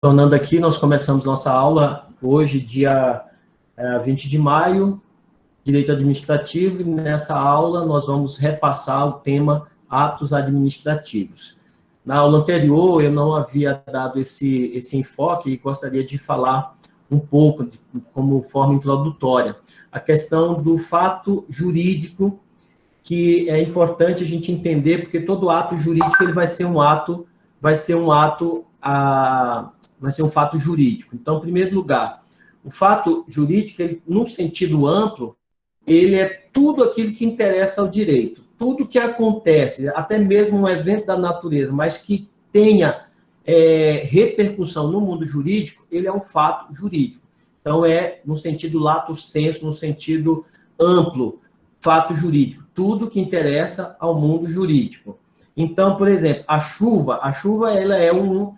Tornando aqui, nós começamos nossa aula hoje, dia 20 de maio, Direito Administrativo, e nessa aula nós vamos repassar o tema atos administrativos. Na aula anterior, eu não havia dado esse enfoque e gostaria de falar um pouco, como forma introdutória, a questão do fato jurídico, que é importante a gente entender, porque todo ato jurídico ele vai ser um fato jurídico. Então, em primeiro lugar, o fato jurídico, ele, num sentido amplo, ele é tudo aquilo que interessa ao direito. Tudo que acontece, até mesmo um evento da natureza, mas que tenha repercussão no mundo jurídico, ele é um fato jurídico. Então, no sentido lato sensu, no sentido amplo, fato jurídico. Tudo que interessa ao mundo jurídico. Então, por exemplo, a chuva ela é um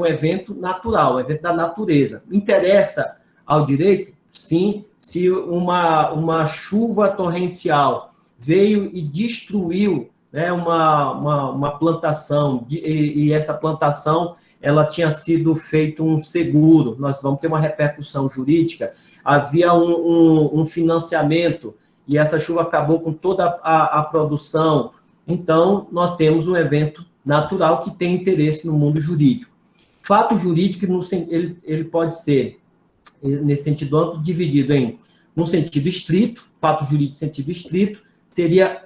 evento natural, um evento da natureza. Interessa ao direito? Sim, se uma chuva torrencial veio e destruiu, né, uma plantação, e essa plantação ela tinha sido feito um seguro, nós vamos ter uma repercussão jurídica, havia um financiamento, e essa chuva acabou com toda a produção. Então, nós temos um evento natural que tem interesse no mundo jurídico. Fato jurídico, ele pode ser, nesse sentido amplo, dividido no sentido estrito, fato jurídico em sentido estrito, seria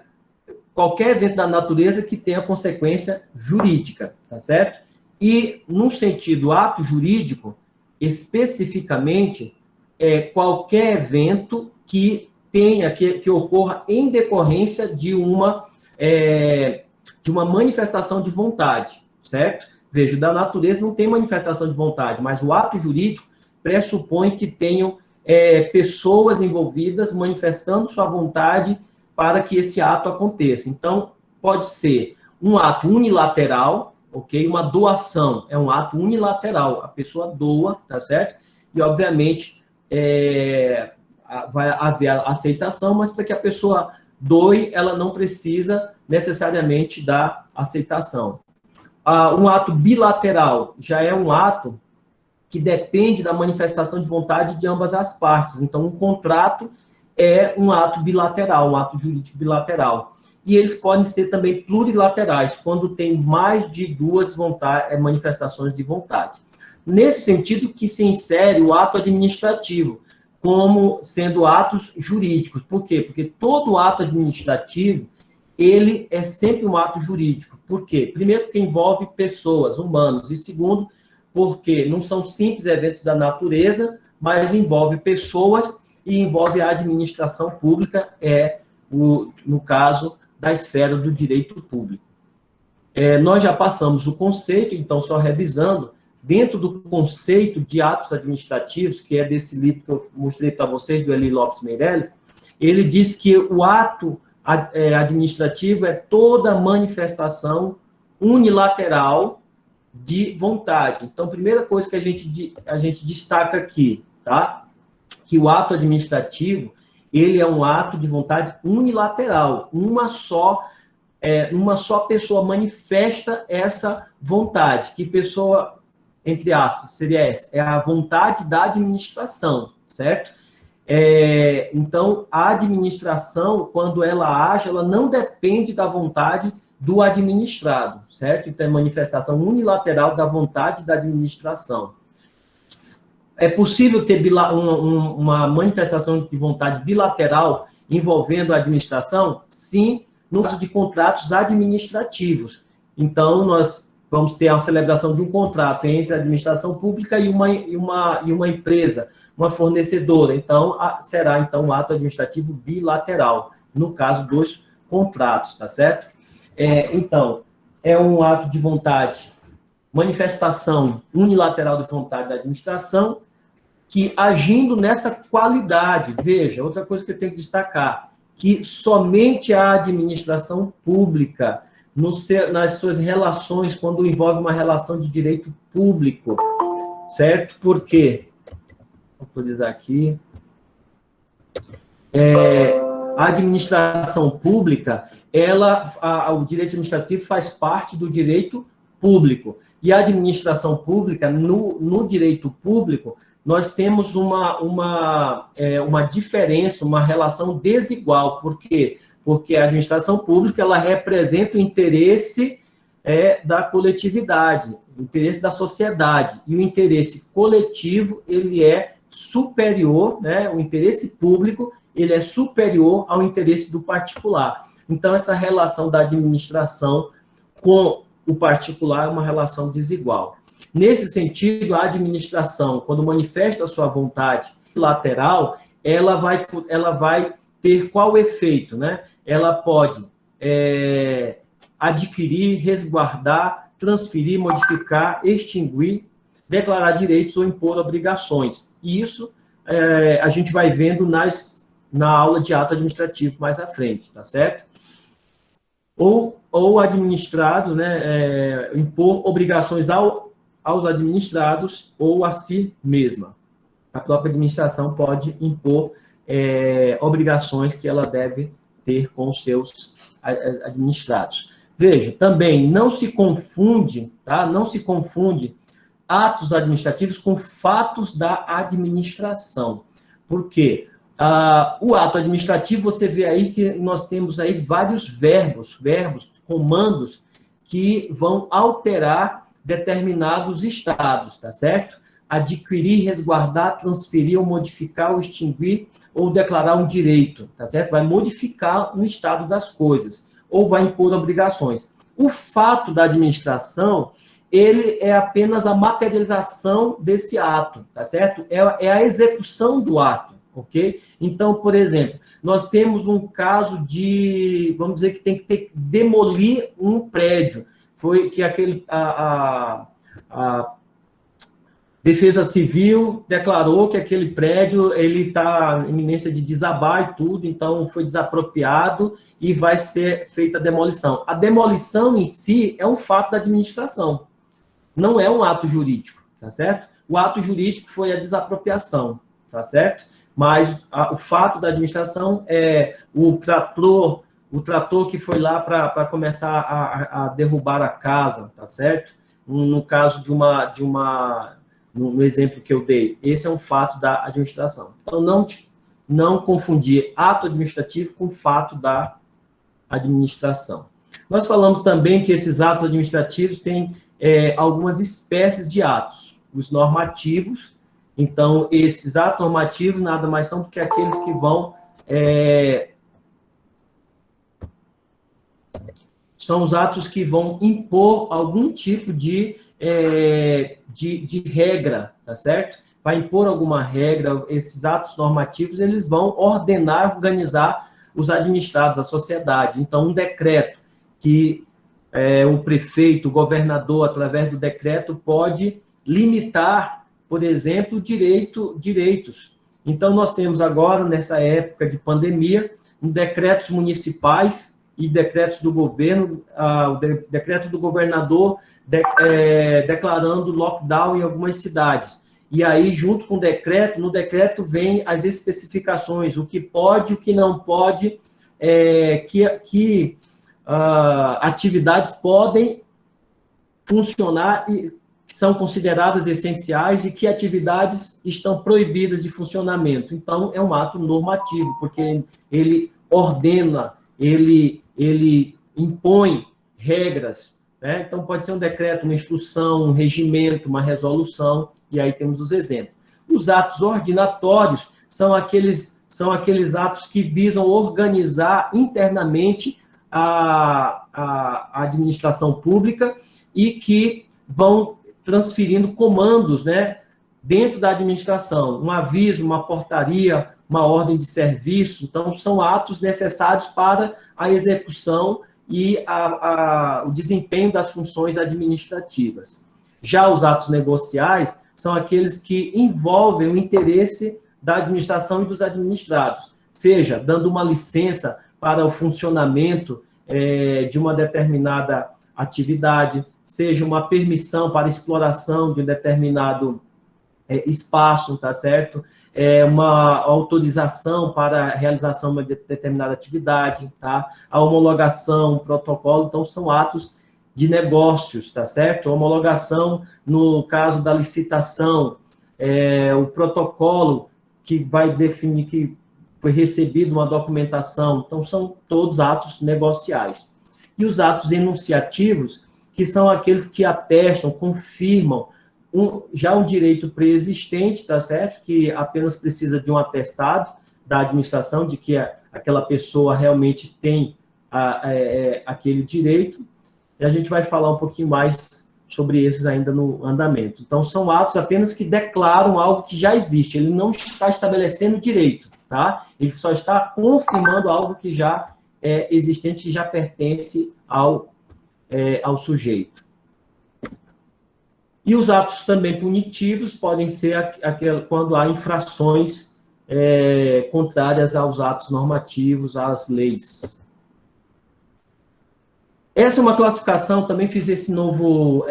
qualquer evento da natureza que tenha consequência jurídica, tá certo? E, no sentido ato jurídico, especificamente, qualquer evento que ocorra em decorrência de uma manifestação de vontade, certo? Veja, da natureza não tem manifestação de vontade, mas o ato jurídico pressupõe que tenham pessoas envolvidas manifestando sua vontade para que esse ato aconteça. Então, pode ser um ato unilateral, ok? Uma doação é um ato unilateral, a pessoa doa, tá certo? E, obviamente, vai haver a aceitação, mas para que a pessoa doe, ela não precisa necessariamente da aceitação. Um ato bilateral já é um ato que depende da manifestação de vontade de ambas as partes. Então, um contrato é um ato bilateral, um ato jurídico bilateral. E eles podem ser também plurilaterais, quando tem mais de duas manifestações de vontade. Nesse sentido que se insere o ato administrativo, como sendo atos jurídicos. Por quê? Porque todo ato administrativo, ele é sempre um ato jurídico. Por quê? Primeiro, porque envolve pessoas, humanos. E segundo, porque não são simples eventos da natureza, mas envolve pessoas e envolve a administração pública, no caso da esfera do direito público. Nós já passamos o conceito, então, só revisando, dentro do conceito de atos administrativos, que é desse livro que eu mostrei para vocês, do Eli Lopes Meirelles, ele diz que o ato administrativo é toda manifestação unilateral de vontade. Então, a primeira coisa que a gente destaca aqui, tá? Que o ato administrativo, ele é um ato de vontade unilateral. Uma só pessoa manifesta essa vontade. Que pessoa, entre aspas, seria essa? É a vontade da administração, certo? Então, a administração, quando ela age, ela não depende da vontade do administrado, certo? Então, é manifestação unilateral da vontade da administração. É possível ter uma manifestação de vontade bilateral envolvendo a administração? Sim, no caso de contratos administrativos. Então, nós vamos ter a celebração de um contrato entre a administração pública e uma empresa, uma fornecedora. Então, será um ato administrativo bilateral, no caso dos contratos, tá certo? Então, é um ato de vontade, manifestação unilateral de vontade da administração, que agindo nessa qualidade, veja, outra coisa que eu tenho que destacar, que somente a administração pública, nas suas relações, quando envolve uma relação de direito público, certo? Por quê? Vou atualizar aqui. A administração pública, o direito administrativo faz parte do direito público. E a administração pública, no direito público, nós temos uma diferença, uma relação desigual. Por quê? Porque a administração pública, ela representa o interesse da coletividade, o interesse da sociedade, e o interesse coletivo, ele é superior, né? O interesse público, ele é superior ao interesse do particular. Então, essa relação da administração com o particular é uma relação desigual. Nesse sentido, a administração, quando manifesta a sua vontade lateral, ela vai ter qual efeito, né? Ela pode adquirir, resguardar, transferir, modificar, extinguir, declarar direitos ou impor obrigações. E isso a gente vai vendo na aula de ato administrativo mais à frente, tá certo? Ou administrado, né, impor obrigações aos administrados ou a si mesma. A própria administração pode impor obrigações que ela deve ter com os seus administrados. Veja, também não se confunde, tá? Não se confunde atos administrativos com fatos da administração. Por quê? O ato administrativo, você vê aí que nós temos aí vários verbos, comandos, que vão alterar determinados estados, tá certo? Adquirir, resguardar, transferir ou modificar ou extinguir ou declarar um direito, tá certo? Vai modificar um estado das coisas ou vai impor obrigações. O fato da administração, ele é apenas a materialização desse ato, tá certo? É a execução do ato, ok? Então, por exemplo, nós temos um caso de, vamos dizer que tem que demolir um prédio. Foi que a Defesa Civil declarou que aquele prédio ele está em iminência de desabar e tudo, então foi desapropriado e vai ser feita a demolição. A demolição em si é um fato da administração, não é um ato jurídico, tá certo? O ato jurídico foi a desapropriação, tá certo? Mas o fato da administração é o trator que foi lá para começar a derrubar a casa, tá certo? No caso no exemplo que eu dei, esse é um fato da administração. Então, não confundir ato administrativo com fato da administração. Nós falamos também que esses atos administrativos têm algumas espécies de atos. Os normativos, então, esses atos normativos nada mais são do que aqueles que vão... são os atos que vão impor algum tipo de regra, tá certo? Vai impor alguma regra, esses atos normativos, eles vão ordenar, organizar os administrados, a sociedade. Então, um decreto que o prefeito, o governador, através do decreto, pode limitar, por exemplo, direitos. Então, nós temos agora, nessa época de pandemia, decretos municipais e decretos do governo, o decreto do governador declarando lockdown em algumas cidades. E aí, junto com o decreto, no decreto vem as especificações, o que pode, o que não pode, que atividades podem funcionar e são consideradas essenciais e que atividades estão proibidas de funcionamento. Então, é um ato normativo, porque ele ordena, ele impõe regras, né? Então, pode ser um decreto, uma instrução, um regimento, uma resolução, e aí temos os exemplos. Os atos ordinatórios são aqueles atos que visam organizar internamente a administração pública e que vão transferindo comandos, né, dentro da administração, um aviso, uma portaria, uma ordem de serviço. Então, são atos necessários para a execução e o desempenho das funções administrativas. Já os atos negociais são aqueles que envolvem o interesse da administração e dos administrados, seja dando uma licença para o funcionamento de uma determinada atividade, seja uma permissão para exploração de um determinado espaço, tá certo? Uma autorização para a realização de uma determinada atividade, tá? A homologação, o protocolo, então são atos de negócios, tá certo? Homologação no caso da licitação, o protocolo que vai definir que foi recebido uma documentação. Então, são todos atos negociais. E os atos enunciativos, que são aqueles que atestam, confirmam já um direito preexistente, tá certo? Que apenas precisa de um atestado da administração de que aquela pessoa realmente tem aquele direito. E a gente vai falar um pouquinho mais sobre esses ainda no andamento. Então, são atos apenas que declaram algo que já existe. Ele não está estabelecendo direito, tá? Ele só está confirmando algo que já é existente e já pertence ao sujeito. E os atos também punitivos podem ser quando há infrações contrárias aos atos normativos, às leis. Essa é uma classificação, também fiz esse novo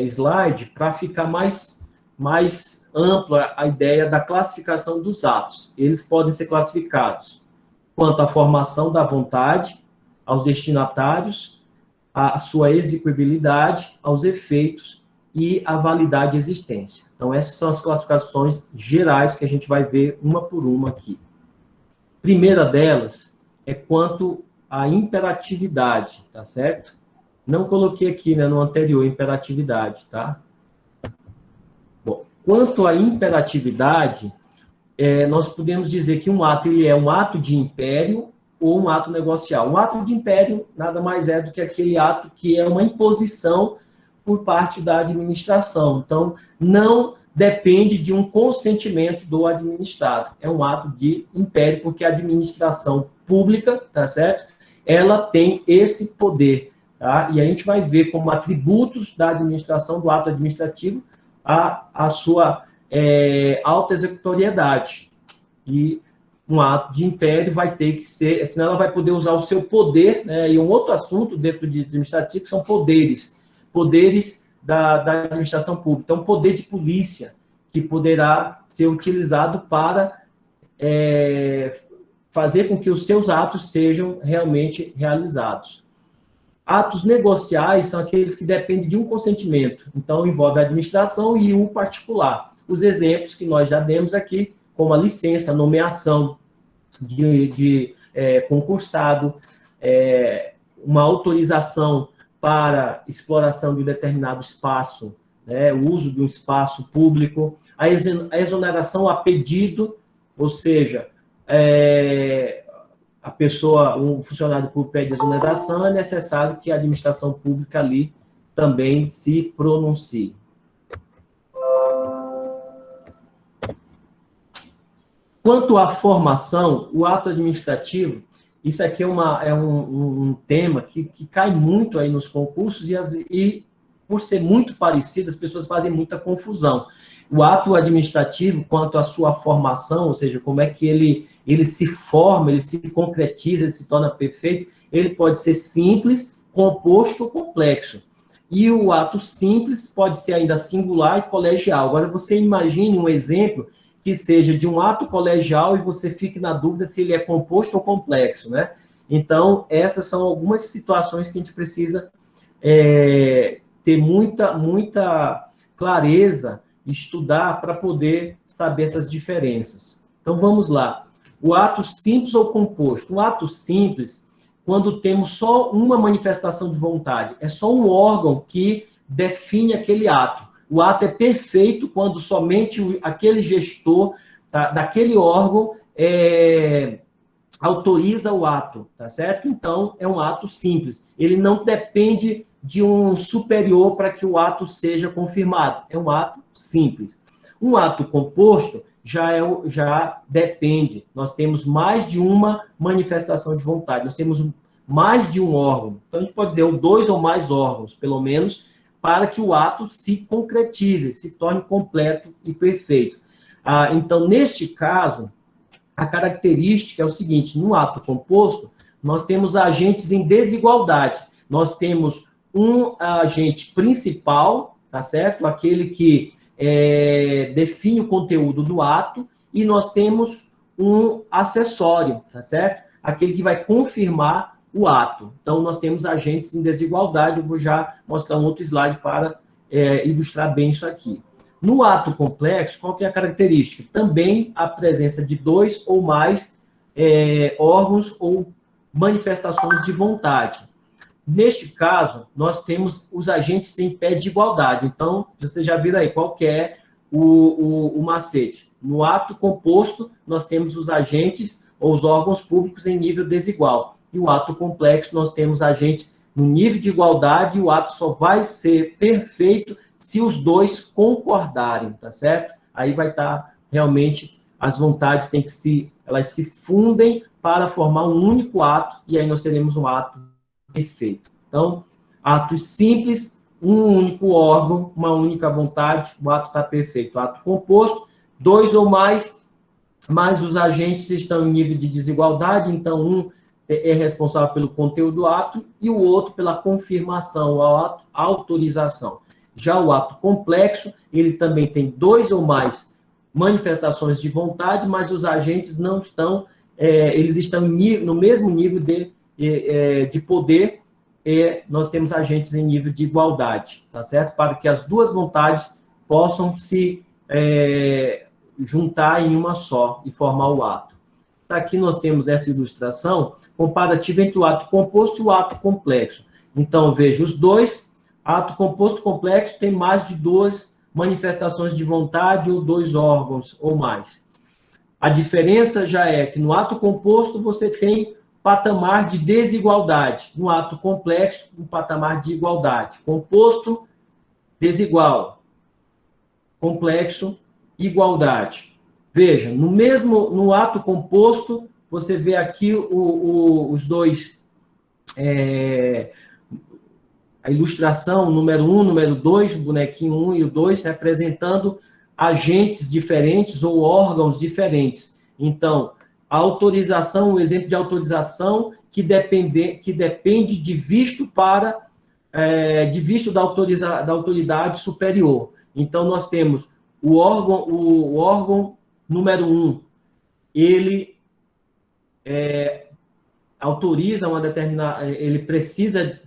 slide para ficar mais ampla a ideia da classificação dos atos. Eles podem ser classificados quanto à formação da vontade, aos destinatários, a sua execuibilidade, aos efeitos e a validade e existência. Então, essas são as classificações gerais que a gente vai ver uma por uma aqui. Primeira delas é quanto à imperatividade, tá certo? Não coloquei aqui, né, no anterior, imperatividade, tá? Bom, quanto à imperatividade, nós podemos dizer que um ato ele é um ato de império ou um ato negocial. Um ato de império nada mais é do que aquele ato que é uma imposição por parte da administração. Então, não depende de um consentimento do administrado. É um ato de império, porque a administração pública, tá certo? Ela tem esse poder, tá? E a gente vai ver como atributos da administração, do ato administrativo, a sua auto-executoriedade. E um ato de império vai ter que ser, senão ela vai poder usar o seu poder, né? E um outro assunto dentro de administrativo são poderes da administração pública. Então, poder de polícia, que poderá ser utilizado para fazer com que os seus atos sejam realmente realizados. Atos negociais são aqueles que dependem de um consentimento. Então, envolve a administração e o particular. Os exemplos que nós já demos aqui, como a licença, a nomeação de concursado, uma autorização para exploração de um determinado espaço, né, o uso de um espaço público, a exoneração a pedido, ou seja, a pessoa, um funcionário público pede exoneração, é necessário que a administração pública ali também se pronuncie. Quanto à formação, o ato administrativo, isso aqui é um tema que cai muito aí nos concursos e, por ser muito parecido, as pessoas fazem muita confusão. O ato administrativo, quanto à sua formação, ou seja, como é que ele se forma, ele se concretiza, ele se torna perfeito, ele pode ser simples, composto ou complexo. E o ato simples pode ser ainda singular e colegial. Agora, você imagine um exemplo que seja de um ato colegial e você fique na dúvida se ele é composto ou complexo, né? Então, essas são algumas situações que a gente precisa ter muita clareza, estudar para poder saber essas diferenças. Então, vamos lá. O ato simples ou composto? Um ato simples, quando temos só uma manifestação de vontade, é só um órgão que define aquele ato. O ato é perfeito quando somente aquele gestor daquele órgão autoriza o ato, tá certo? Então, é um ato simples. Ele não depende de um superior para que o ato seja confirmado. É um ato simples. Um ato composto já depende. Nós temos mais de uma manifestação de vontade. Nós temos mais de um órgão. Então, a gente pode dizer 2 ou mais órgãos, pelo menos, para que o ato se concretize, se torne completo e perfeito. Então, neste caso, a característica é o seguinte: no ato composto, nós temos agentes em desigualdade. Nós temos um agente principal, tá certo? Aquele que define o conteúdo do ato, e nós temos um acessório, tá certo? Aquele que vai confirmar o ato. Então, nós temos agentes em desigualdade, eu vou já mostrar um outro slide para ilustrar bem isso aqui. No ato complexo, qual que é a característica? Também a presença de 2 ou mais órgãos ou manifestações de vontade. Neste caso, nós temos os agentes em pé de igualdade. Então, você já viu aí qual que é o macete. No ato composto, nós temos os agentes ou os órgãos públicos em nível desigual. E o ato complexo, nós temos agentes no nível de igualdade, e o ato só vai ser perfeito se os dois concordarem, tá certo? Aí vai estar realmente, as vontades elas se fundem para formar um único ato, e aí nós teremos um ato perfeito. Então, atos simples, um único órgão, uma única vontade, o ato está perfeito. Ato composto, 2 ou mais, mas os agentes estão em nível de desigualdade, então um é responsável pelo conteúdo do ato e o outro pela confirmação, a autorização. Já o ato complexo, ele também tem 2 ou mais manifestações de vontade, mas os agentes não estão, eles estão no mesmo nível de poder, nós temos agentes em nível de igualdade, tá certo? Para que as duas vontades possam se juntar em uma só e formar o ato. Aqui nós temos essa ilustração comparativa entre o ato composto e o ato complexo. Então, veja, os dois, ato composto e complexo, tem mais de 2 manifestações de vontade ou 2 órgãos ou mais. A diferença já é que no ato composto você tem patamar de desigualdade, no ato complexo, um patamar de igualdade. Composto, desigual. Complexo, igualdade. Veja, no ato composto, você vê aqui os dois, a ilustração, número 1, número 2, o bonequinho 1 e o 2, representando agentes diferentes ou órgãos diferentes. Então, a autorização, o exemplo de autorização que depende de visto da autoridade superior. Então, nós temos o órgão número 1, ele autoriza uma determinada, ele precisa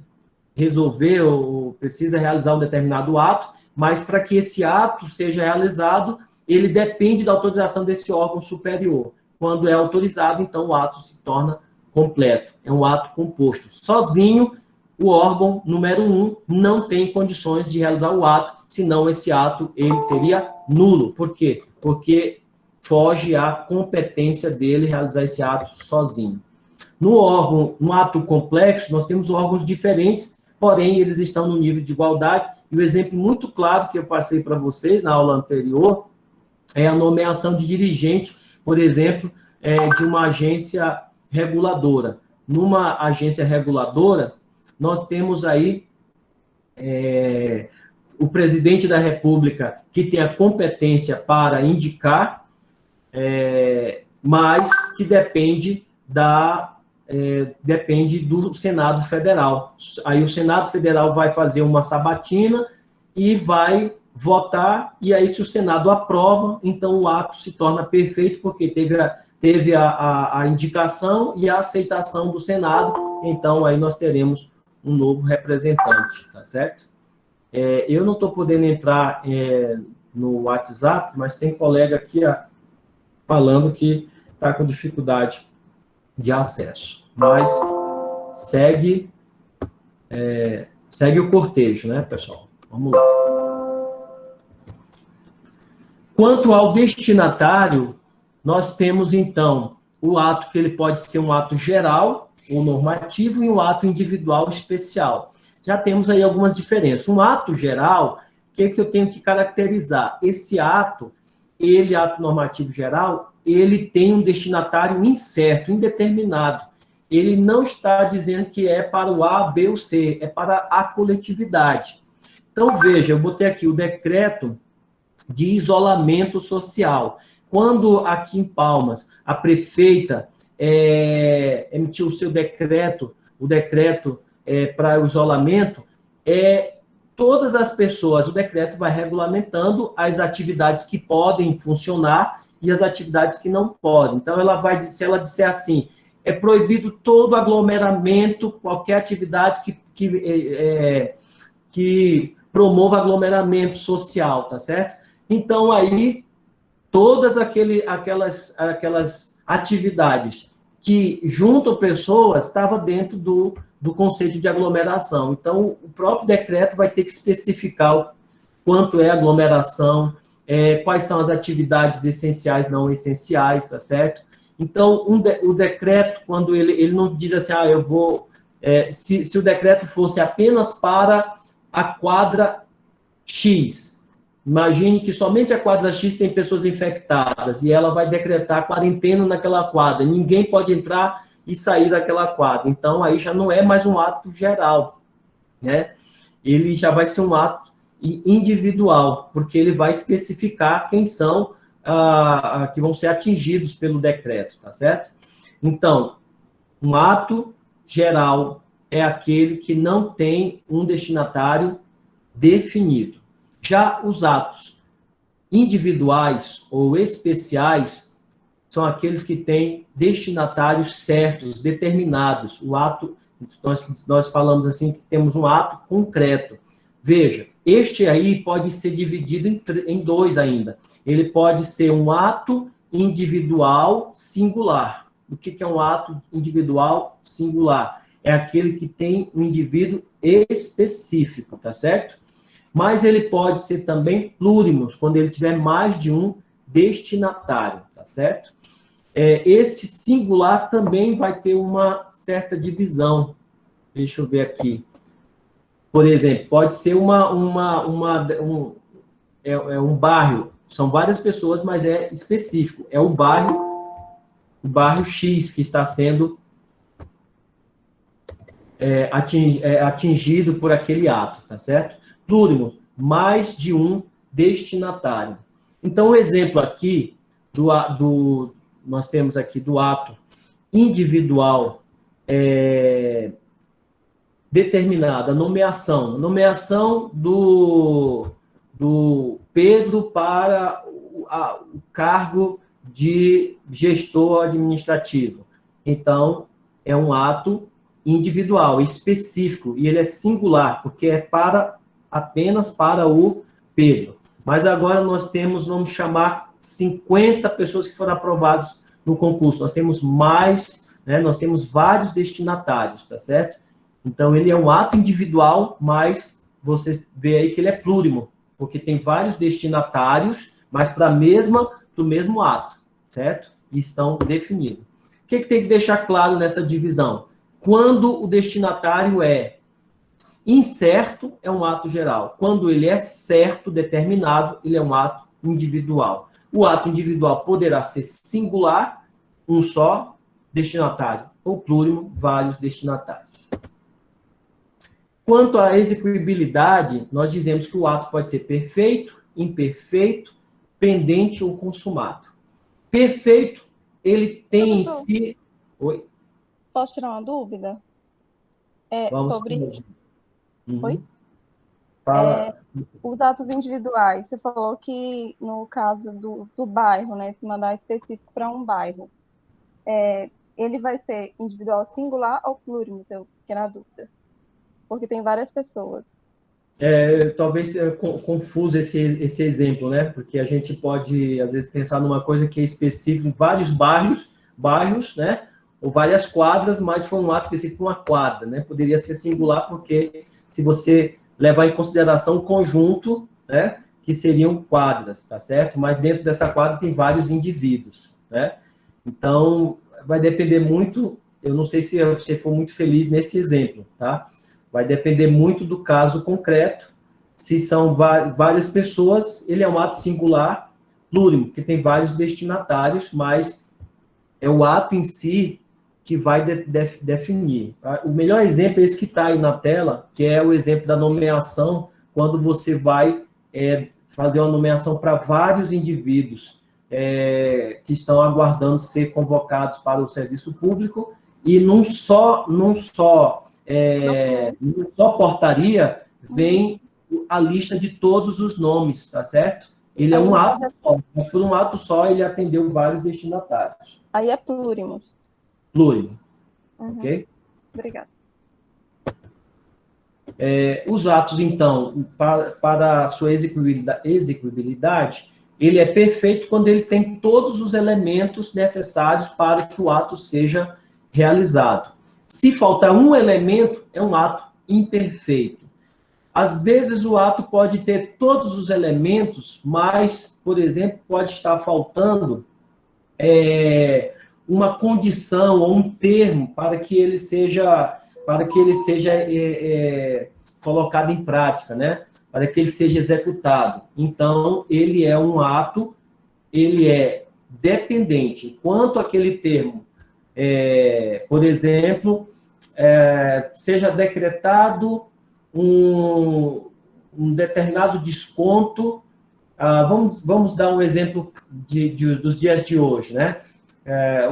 resolver ou precisa realizar um determinado ato, mas para que esse ato seja realizado, ele depende da autorização desse órgão superior. Quando é autorizado, então o ato se torna completo. É um ato composto. Sozinho, o órgão número 1 não tem condições de realizar o ato, senão esse ato ele seria nulo. Por quê? Porque foge à competência dele realizar esse ato sozinho. No ato complexo, nós temos órgãos diferentes, porém, eles estão no nível de igualdade. E o exemplo muito claro que eu passei para vocês na aula anterior é a nomeação de dirigente, por exemplo, de uma agência reguladora. Numa agência reguladora, nós temos aí o presidente da República, que tem a competência para indicar, mas que depende do Senado Federal. Aí o Senado Federal vai fazer uma sabatina e vai votar, e aí se o Senado aprova, então o ato se torna perfeito, porque teve a indicação e a aceitação do Senado, então aí nós teremos um novo representante, tá certo? Eu não estou podendo entrar no WhatsApp, mas tem colega aqui falando que está com dificuldade de acesso. Mas segue o cortejo, né, pessoal? Vamos lá. Quanto ao destinatário, nós temos, então, o ato que ele pode ser um ato geral ou normativo e um ato individual especial. Já temos aí algumas diferenças. Um ato geral, o que é que eu tenho que caracterizar? Esse ato, ato normativo geral, ele tem um destinatário incerto, indeterminado. Ele não está dizendo que é para o A, B ou C, é para a coletividade. Então, veja, eu botei aqui o decreto de isolamento social. Quando aqui em Palmas a prefeita emitiu o seu decreto, o decreto para o isolamento, todas as pessoas, o decreto vai regulamentando as atividades que podem funcionar e as atividades que não podem. Então, se ela disser assim, é proibido todo aglomeramento, qualquer atividade que promova aglomeramento social, tá certo? Então, aí, todas aquelas atividades que juntam pessoas estavam dentro do conceito de aglomeração. Então, o próprio decreto vai ter que especificar o quanto é aglomeração, quais são as atividades essenciais, não essenciais, tá certo? Então, o decreto, quando ele não diz assim, eu vou... se o decreto fosse apenas para a quadra X, imagine que somente a quadra X tem pessoas infectadas e ela vai decretar quarentena naquela quadra. Ninguém pode entrar e sair daquela quadra. Então, aí já não é mais um ato geral, né? Ele já vai ser um ato individual, porque ele vai especificar quem são que vão ser atingidos pelo decreto, tá certo? Então, um ato geral é aquele que não tem um destinatário definido. Já os atos individuais ou especiais são aqueles que têm destinatários certos, determinados. O ato, nós falamos assim, que temos um ato concreto. Veja, este aí pode ser dividido em dois ainda. Ele pode ser um ato individual singular. O que é um ato individual singular? É aquele que tem um indivíduo específico, tá certo? Mas ele pode ser também plúrimos, quando ele tiver mais de um destinatário, tá certo? Esse singular também vai ter uma certa divisão. Deixa eu ver aqui. Por exemplo, pode ser um bairro, são várias pessoas, mas é específico. É o bairro X que está sendo atingido por aquele ato, tá certo? Plúrimos, mais de um destinatário. Então, um exemplo aqui, nós temos aqui do ato individual determinada, nomeação do Pedro para o cargo de gestor administrativo. Então, é um ato individual, específico, e ele é singular, porque é apenas para o Pedro. Mas agora nós temos, vamos chamar, 50 pessoas que foram aprovadas no concurso. Nós temos mais, né, nós temos vários destinatários, tá certo? Então, ele é um ato individual, mas você vê aí que ele é plúrimo, porque tem vários destinatários, mas para o mesmo ato, certo? E estão definidos. O que tem que deixar claro nessa divisão? Quando o destinatário é incerto, é um ato geral. Quando ele é certo, determinado, ele é um ato individual. O ato individual poderá ser singular, um só destinatário, ou plúrimo, vários destinatários. Quanto à execuibilidade, nós dizemos que o ato pode ser perfeito, imperfeito, pendente ou consumado. Perfeito, ele tem em si... Oi? Posso tirar uma dúvida? Vamos Sobre... Uhum. Oi? Fala. Os atos individuais, você falou que no caso do bairro, né, se mandar específico para um bairro, ele vai ser individual singular ou plúrimo? Eu fiquei na dúvida. Porque tem várias pessoas. Talvez confuso esse exemplo, né? Porque a gente pode, às vezes, pensar numa coisa que é específica em vários bairros, né? Ou várias quadras, mas foi um ato específico uma quadra, né? Poderia ser singular, porque se você levar em consideração o conjunto, né? Que seriam quadras, tá certo? Mas dentro dessa quadra tem vários indivíduos, né? Então, vai depender muito, eu não sei se você for muito feliz nesse exemplo, tá? Vai depender muito do caso concreto. Se são várias pessoas, ele é um ato singular, plúrimo, porque tem vários destinatários, mas é o ato em si que vai definir. Tá? O melhor exemplo é esse que está aí na tela, que é o exemplo da nomeação, quando você vai fazer uma nomeação para vários indivíduos que estão aguardando ser convocados para o serviço público, e num só portaria vem a lista de todos os nomes, tá certo? Ele é um ato só, mas por um ato só ele atendeu vários destinatários. Aí é plúrimos. plurimo, Uhum. ok? Obrigada. Os atos, então, para a sua execuibilidade, ele é perfeito quando ele tem todos os elementos necessários para que o ato seja realizado. Se faltar um elemento, é um ato imperfeito. Às vezes, o ato pode ter todos os elementos, mas, por exemplo, pode estar faltando uma condição ou um termo para que ele seja colocado em prática, né? Para que ele seja executado. Então, ele é um ato, ele é dependente. Enquanto aquele termo, por exemplo, seja decretado um determinado desconto. Vamos dar um exemplo dos dias de hoje, né?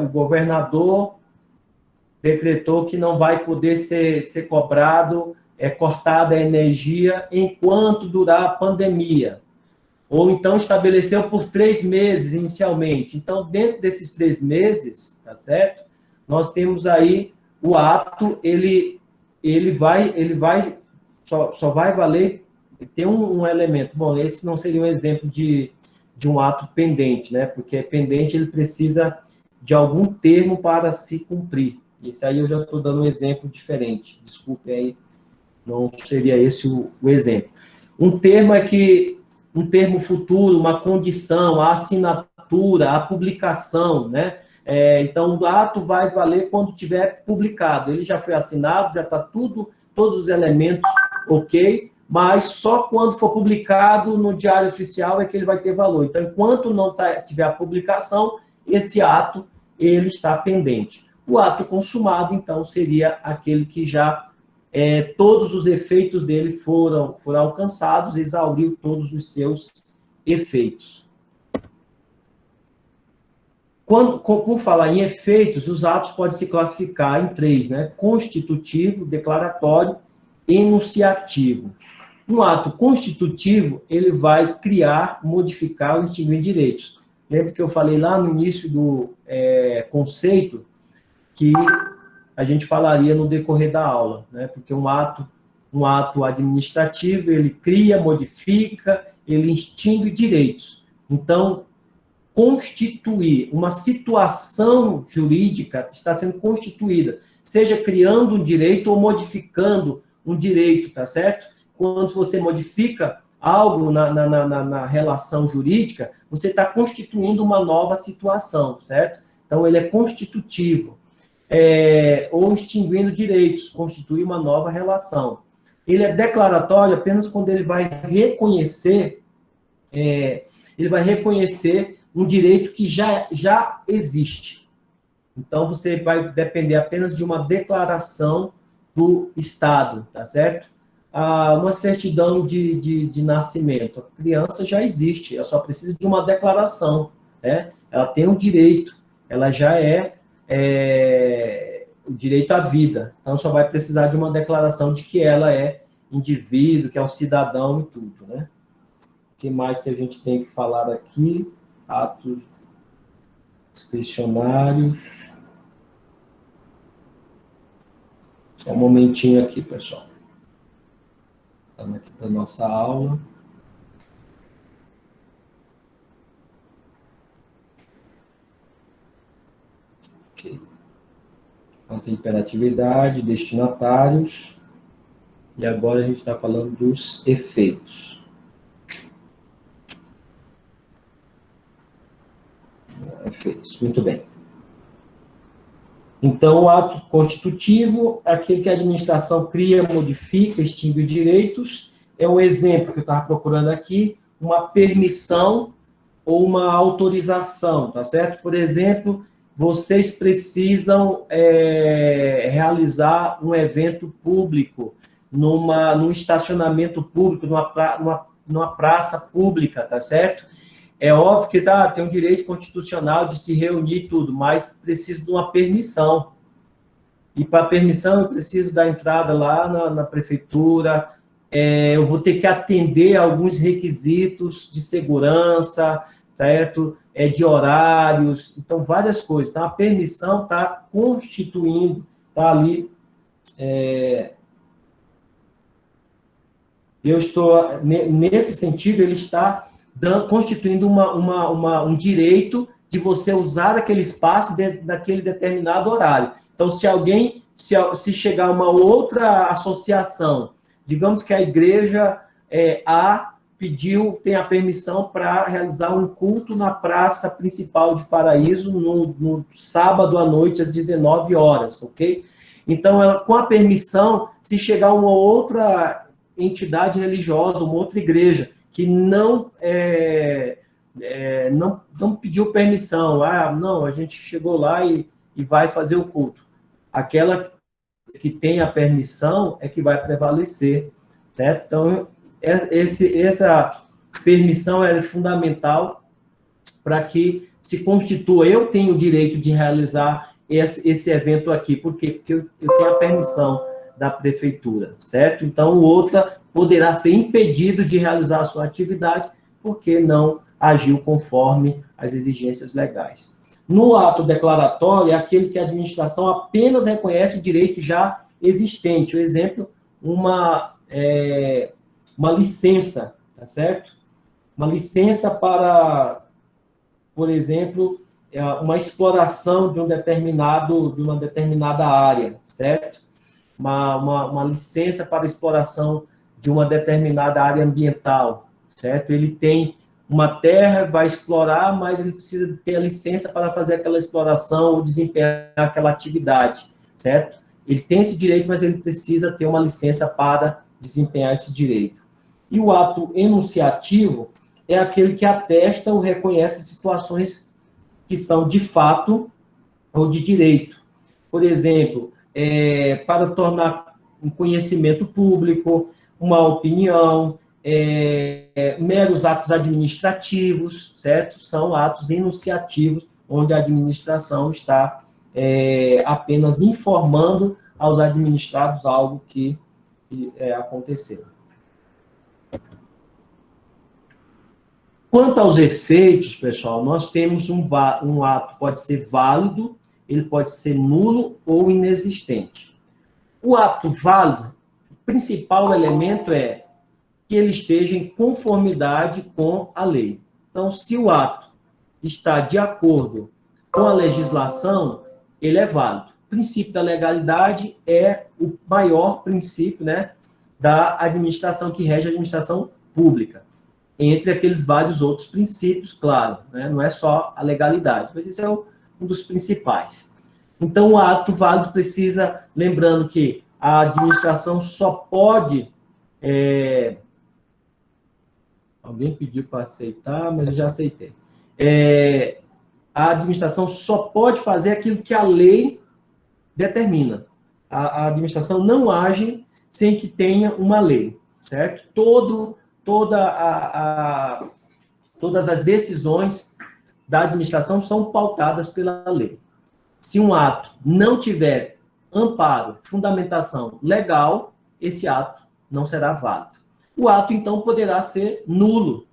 O governador decretou que não vai poder ser cobrado, cortada a energia enquanto durar a pandemia. Ou então estabeleceu por 3 meses inicialmente. Então, dentro desses 3 meses, tá certo? Nós temos aí o ato, ele só vai valer, tem um elemento. Bom, esse não seria um exemplo de um ato pendente, né? Porque pendente, ele precisa de algum termo para se cumprir. Esse aí eu já estou dando um exemplo diferente. Desculpe aí, não seria esse o exemplo. Um termo futuro, uma condição, a assinatura, a publicação, né? Então, o ato vai valer quando tiver publicado. Ele já foi assinado, já está todos os elementos ok, mas só quando for publicado no Diário Oficial é que ele vai ter valor. Então, enquanto não tiver a publicação, esse ato ele está pendente. O ato consumado, então, seria aquele que já todos os efeitos dele foram alcançados, exauriu todos os seus efeitos. Por falar em efeitos, os atos podem se classificar em 3, né? Constitutivo, declaratório e enunciativo. Um ato constitutivo, ele vai criar, modificar ou extinguir direitos. Lembra que eu falei lá no início do conceito que a gente falaria no decorrer da aula, né? Porque um ato administrativo, ele cria, modifica, ele extingue direitos. Então, constituir uma situação jurídica está sendo constituída, seja criando um direito ou modificando um direito, tá certo? Quando você modifica algo na relação jurídica, você está constituindo uma nova situação, certo? Então, ele é constitutivo. Ou extinguindo direitos, constituir uma nova relação. Ele é declaratório apenas quando ele vai reconhecer um direito que já existe. Então, você vai depender apenas de uma declaração do Estado, tá certo? Uma certidão de nascimento. A criança já existe, ela só precisa de uma declaração, né? Ela tem um direito, ela já o direito à vida. Então, só vai precisar de uma declaração de que ela é indivíduo, que é um cidadão e tudo, né? O que mais que a gente tem que falar aqui? Atos discricionários. Só um momentinho aqui, pessoal. Estamos aqui para a nossa aula. Ok. Então, tem imperatividade, destinatários. E agora a gente está falando dos efeitos. Efeitos, muito bem. Então, o ato constitutivo é aquele que a administração cria, modifica, extingue direitos. É um exemplo que eu estava procurando aqui, uma permissão ou uma autorização, tá certo? Por exemplo, vocês precisam realizar um evento público num estacionamento público, numa praça pública, tá certo? É óbvio que tem um direito constitucional de se reunir e tudo, mas preciso de uma permissão. E para permissão eu preciso da entrada lá na prefeitura, eu vou ter que atender a alguns requisitos de segurança, certo? De horários, então várias coisas. Então, a permissão está constituindo, está ali. Eu estou, nesse sentido, ele está constituindo um direito de você usar aquele espaço dentro daquele determinado horário. Então, se chegar uma outra associação, digamos que a igreja A tem a permissão para realizar um culto na praça principal de Paraíso no sábado à noite, às 19 horas, ok? Então, com a permissão, se chegar uma outra entidade religiosa, uma outra igreja, que não pediu permissão, não, a gente chegou lá e vai fazer o culto. Aquela que tem a permissão é que vai prevalecer, certo? Então, essa permissão é fundamental para que se constitua. Eu tenho o direito de realizar esse evento aqui, por quê? Porque eu tenho a permissão da prefeitura, certo? Então, outra poderá ser impedido de realizar a sua atividade porque não agiu conforme as exigências legais. No ato declaratório, é aquele que a administração apenas reconhece o direito já existente. O exemplo, uma licença, tá certo? Uma licença para, por exemplo, uma exploração de uma determinada área, certo? Uma licença para exploração de uma determinada área ambiental, certo? Ele tem uma terra, vai explorar, mas ele precisa ter a licença para fazer aquela exploração ou desempenhar aquela atividade, certo? Ele tem esse direito, mas ele precisa ter uma licença para desempenhar esse direito. E o ato enunciativo é aquele que atesta ou reconhece situações que são de fato ou de direito. Por exemplo, para tornar um conhecimento público, uma opinião, meros atos administrativos, certo? São atos enunciativos, onde a administração está apenas informando aos administrados algo que aconteceu. Quanto aos efeitos, pessoal, nós temos um ato, pode ser válido, ele pode ser nulo ou inexistente. O ato válido, o principal elemento é que ele esteja em conformidade com a lei. Então, se o ato está de acordo com a legislação, ele é válido. O princípio da legalidade é o maior princípio, né, da administração, que rege a administração pública. Entre aqueles vários outros princípios, claro, né, não é só a legalidade, mas esse é um dos principais. Então, o ato válido precisa, lembrando que a administração só pode... Alguém pediu para aceitar, mas eu já aceitei. A administração só pode fazer aquilo que a lei determina. A administração não age sem que tenha uma lei, certo? Todas as decisões da administração são pautadas pela lei. Se um ato não tiver amparo, fundamentação legal, esse ato não será válido. O ato, então, poderá ser nulo.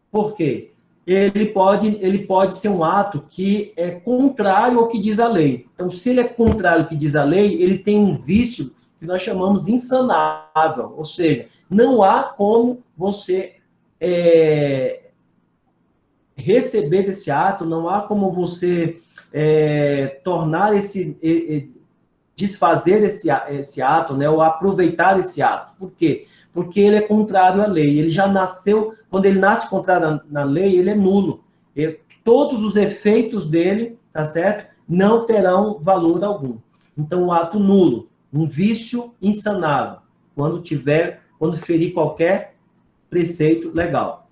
Por quê? Ele pode ser um ato que é contrário ao que diz a lei. Então, se ele é contrário ao que diz a lei, ele tem um vício que nós chamamos insanável. Ou seja, não há como você receber desse ato, não há como você desfazer esse ato, né, ou aproveitar esse ato. Por quê? Porque ele é contrário à lei. Ele já nasceu, quando ele nasce contrário à lei, ele é nulo. Todos os efeitos dele, tá certo? Não terão valor algum. Então, o ato nulo, um vício insanável, quando ferir qualquer preceito legal.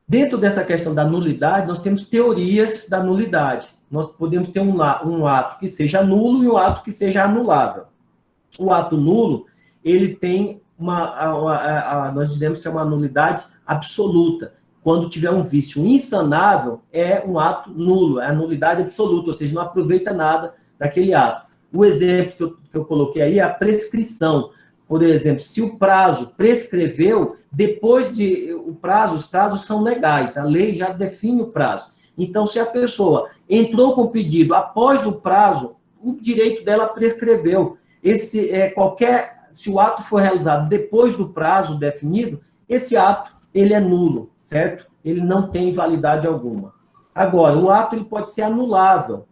Dentro dessa questão da nulidade, nós temos teorias da nulidade. Nós podemos ter um ato que seja nulo e um ato que seja anulável. O ato nulo, ele tem nós dizemos que é uma nulidade absoluta. Quando tiver um vício insanável, é um ato nulo, é a nulidade absoluta, ou seja, não aproveita nada daquele ato. O exemplo que eu coloquei aí é a prescrição. Por exemplo, se o prazo prescreveu, depois de o prazo, os prazos são legais, a lei já define o prazo. Então, se a pessoa entrou com o pedido após o prazo, o direito dela prescreveu. Se o ato for realizado depois do prazo definido, esse ato ele é nulo, certo? Ele não tem validade alguma. Agora, o ato ele pode ser anulável,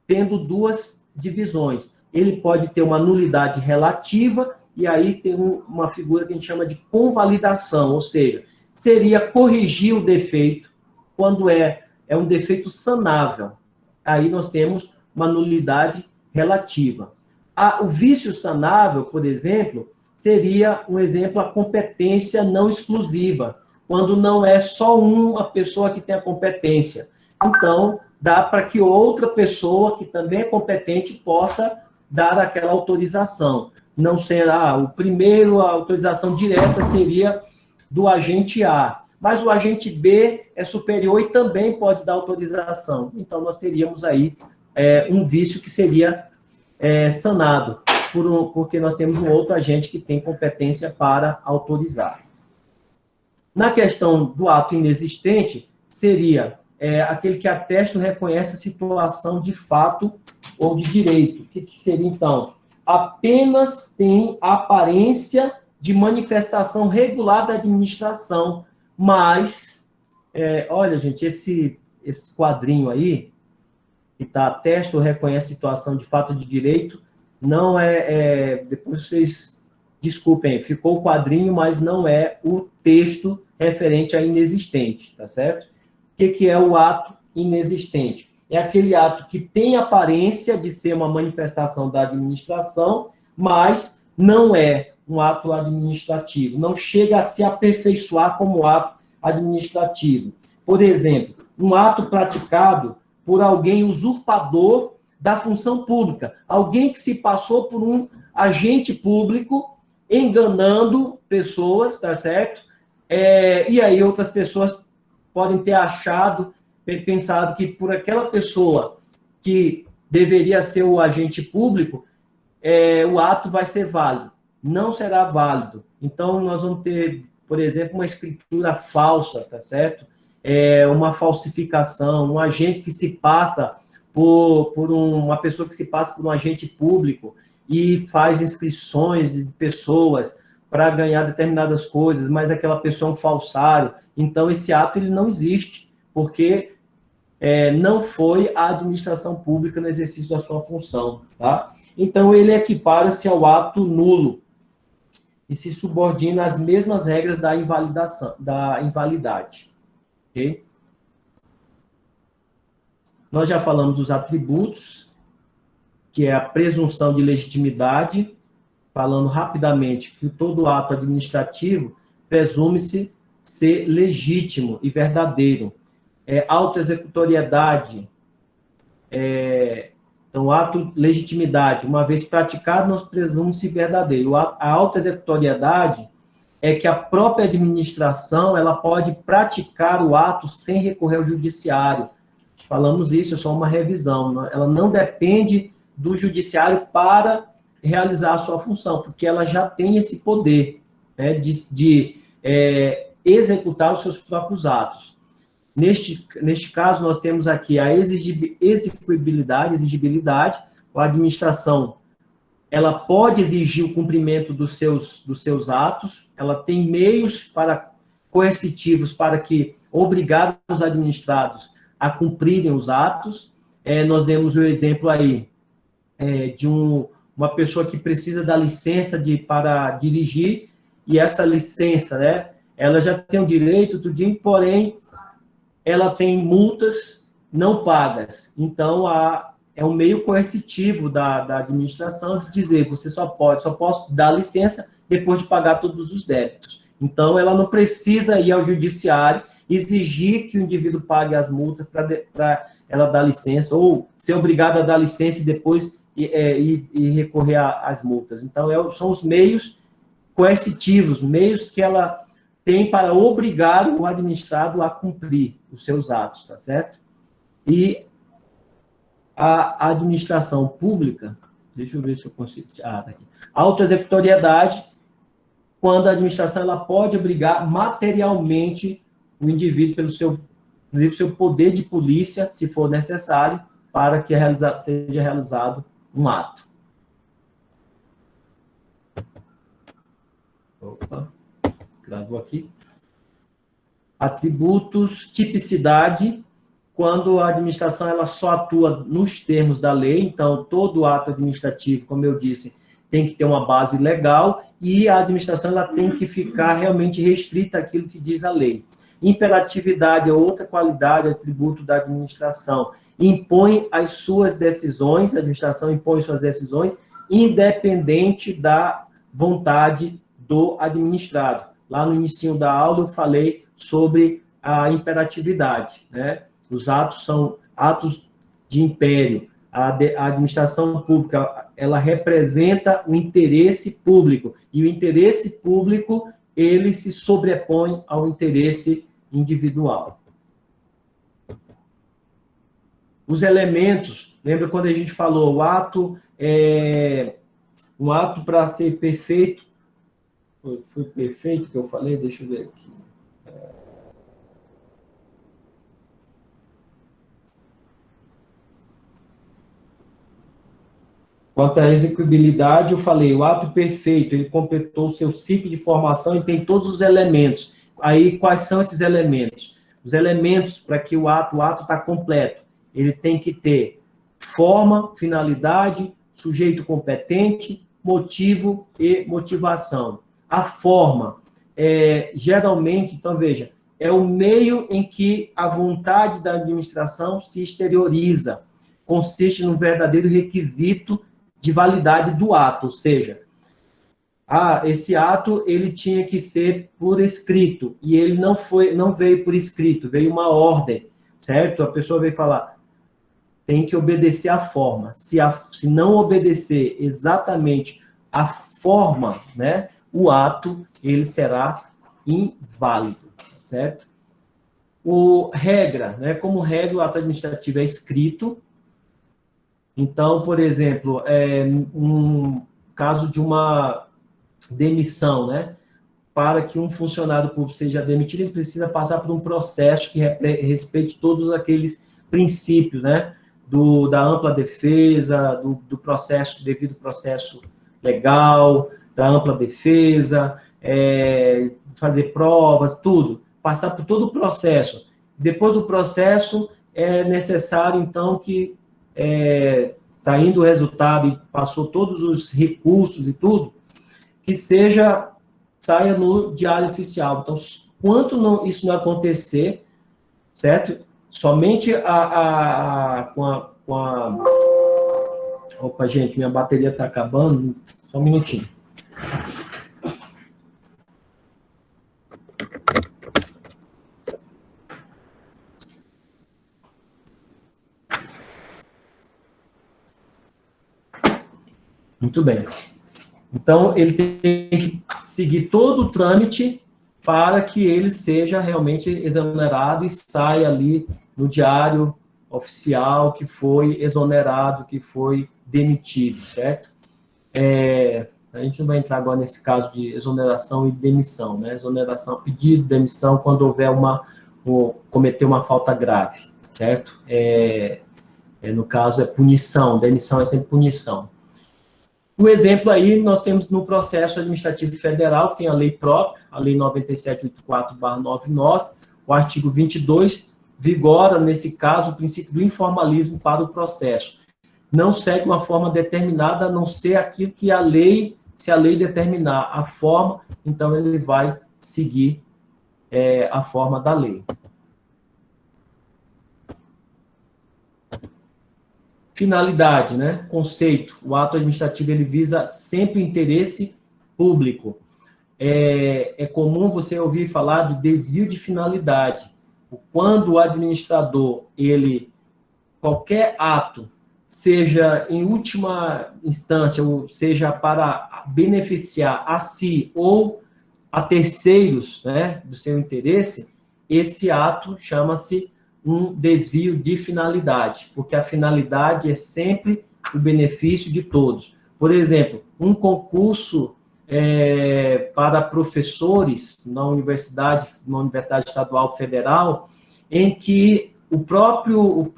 tendo duas divisões. Ele pode ter uma nulidade relativa, e aí tem uma figura que a gente chama de convalidação, ou seja, seria corrigir o defeito quando é um defeito sanável. Aí nós temos uma nulidade relativa. O vício sanável, por exemplo, seria um exemplo a competência não exclusiva, quando não é só uma pessoa que tem a competência. Então, dá para que outra pessoa que também é competente possa dar aquela autorização. Não será a autorização direta seria do agente A, mas o agente B é superior e também pode dar autorização. Então, nós teríamos aí um vício que seria sanado, porque nós temos um outro agente que tem competência para autorizar. Na questão do ato inexistente, seria aquele que atesta ou reconhece a situação de fato ou de direito. O que seria, então? Apenas tem a aparência de manifestação regular da administração, mas, olha, gente, esse quadrinho aí, que está atesta ou reconhece a situação de fato ou de direito, não depois vocês desculpem, ficou o quadrinho, mas não é o texto referente a inexistente, tá certo? O que é o ato inexistente? É aquele ato que tem aparência de ser uma manifestação da administração, mas não é um ato administrativo, não chega a se aperfeiçoar como ato administrativo. Por exemplo, um ato praticado por alguém usurpador da função pública, alguém que se passou por um agente público enganando pessoas, tá certo? E aí outras pessoas podem ter pensado que por aquela pessoa que deveria ser o agente público, o ato vai ser válido. Não será válido. Então, nós vamos ter, por exemplo, uma escritura falsa, tá certo? Uma falsificação, um agente que se passa uma pessoa que se passa por um agente público e faz inscrições de pessoas para ganhar determinadas coisas, mas aquela pessoa é um falsário. Então, esse ato ele não existe, porque não foi a administração pública no exercício da sua função. Tá? Então, ele equipara-se ao ato nulo e se subordina às mesmas regras da invalidade. Okay? Nós já falamos dos atributos, que é a presunção de legitimidade, falando rapidamente que todo ato administrativo presume-se ser legítimo e verdadeiro. Autoexecutoriedade, então, legitimidade, uma vez praticado, nós presume-se verdadeiro. A autoexecutoriedade é que a própria administração ela pode praticar o ato sem recorrer ao judiciário. Falamos isso, é só uma revisão. Ela não depende do judiciário para realizar a sua função, porque ela já tem esse poder, né, de executar os seus próprios atos. Neste caso, nós temos aqui a exigibilidade, a administração ela pode exigir o cumprimento dos seus atos, ela tem meios coercitivos para que obrigar os administrados a cumprirem os atos. Nós demos o exemplo aí de uma pessoa que precisa da licença para dirigir, e essa licença, né, ela já tem o direito, porém, ela tem multas não pagas. Então, é um meio coercitivo da administração de dizer, você só posso dar licença depois de pagar todos os débitos. Então, ela não precisa ir ao judiciário exigir que o indivíduo pague as multas para ela dar licença, ou ser obrigado a dar licença e depois e recorrer às multas. Então, são os meios coercitivos, meios que ela tem para obrigar o administrado a cumprir os seus atos, tá certo? E a administração pública, deixa eu ver se eu consigo... tá aqui. A autoexecutoriedade quando a administração ela pode obrigar materialmente o indivíduo pelo seu poder de polícia, se for necessário, para que seja realizado um ato. Opa, gravou aqui. Atributos, tipicidade, quando a administração ela só atua nos termos da lei, então todo ato administrativo, como eu disse, tem que ter uma base legal e a administração ela tem que ficar realmente restrita àquilo que diz a lei. Imperatividade é outra qualidade, atributo da administração. Impõe as suas decisões, a administração impõe suas decisões, independente da vontade do administrado. Lá no início da aula eu falei sobre a imperatividade, né? Os atos são atos de império. A administração pública, ela representa o interesse público, e o interesse público, ele se sobrepõe ao interesse individual. Os elementos, lembra quando a gente falou, um ato para ser perfeito, foi perfeito que eu falei? Deixa eu ver aqui. Quanto à execuibilidade, eu falei, o ato perfeito, ele completou o seu ciclo de formação e tem todos os elementos. Aí, quais são esses elementos? Os elementos para que o ato está completo. Ele tem que ter forma, finalidade, sujeito competente, motivo e motivação. A forma, geralmente, então veja, é o meio em que a vontade da administração se exterioriza. Consiste num verdadeiro requisito de validade do ato, ou seja, esse ato ele tinha que ser por escrito, e ele não veio por escrito, veio uma ordem, certo? A pessoa veio falar, tem que obedecer a forma. Se não obedecer exatamente a forma, né, o ato ele será inválido, certo? Regra, né, como regra, o ato administrativo é escrito. Então, por exemplo, um caso de uma demissão, né? Para que um funcionário público seja demitido, ele precisa passar por um processo que respeite todos aqueles princípios, né? Da ampla defesa, do processo, devido processo legal, da ampla defesa, fazer provas, tudo. Passar por todo o processo. Depois do processo, é necessário, então, que saindo o resultado e passou todos os recursos e tudo, que saia no diário oficial. Então, quanto isso não acontecer, certo? Somente Opa, gente, minha bateria está acabando. Só um minutinho. Muito bem. Então, ele tem que seguir todo o trâmite para que ele seja realmente exonerado e saia ali no diário oficial que foi exonerado, que foi demitido, certo? A gente não vai entrar agora nesse caso de exoneração e demissão, né? Exoneração, pedido, demissão, quando houver cometer uma falta grave, certo? No caso, é punição, demissão é sempre punição. Um exemplo aí, nós temos no processo administrativo federal, tem a lei própria, a lei 9784/99, o artigo 22, vigora, nesse caso, o princípio do informalismo para o processo. Não segue uma forma determinada, a não ser aquilo que se a lei determinar a forma, então ele vai seguir a forma da lei. Finalidade, né? Conceito. O ato administrativo ele visa sempre o interesse público. É comum você ouvir falar de desvio de finalidade. Quando o administrador, qualquer ato, seja em última instância, ou seja para beneficiar a si ou a terceiros, né, do seu interesse, esse ato chama-se um desvio de finalidade, porque a finalidade é sempre o benefício de todos. Por exemplo, um concurso para professores na universidade estadual federal, em que o próprio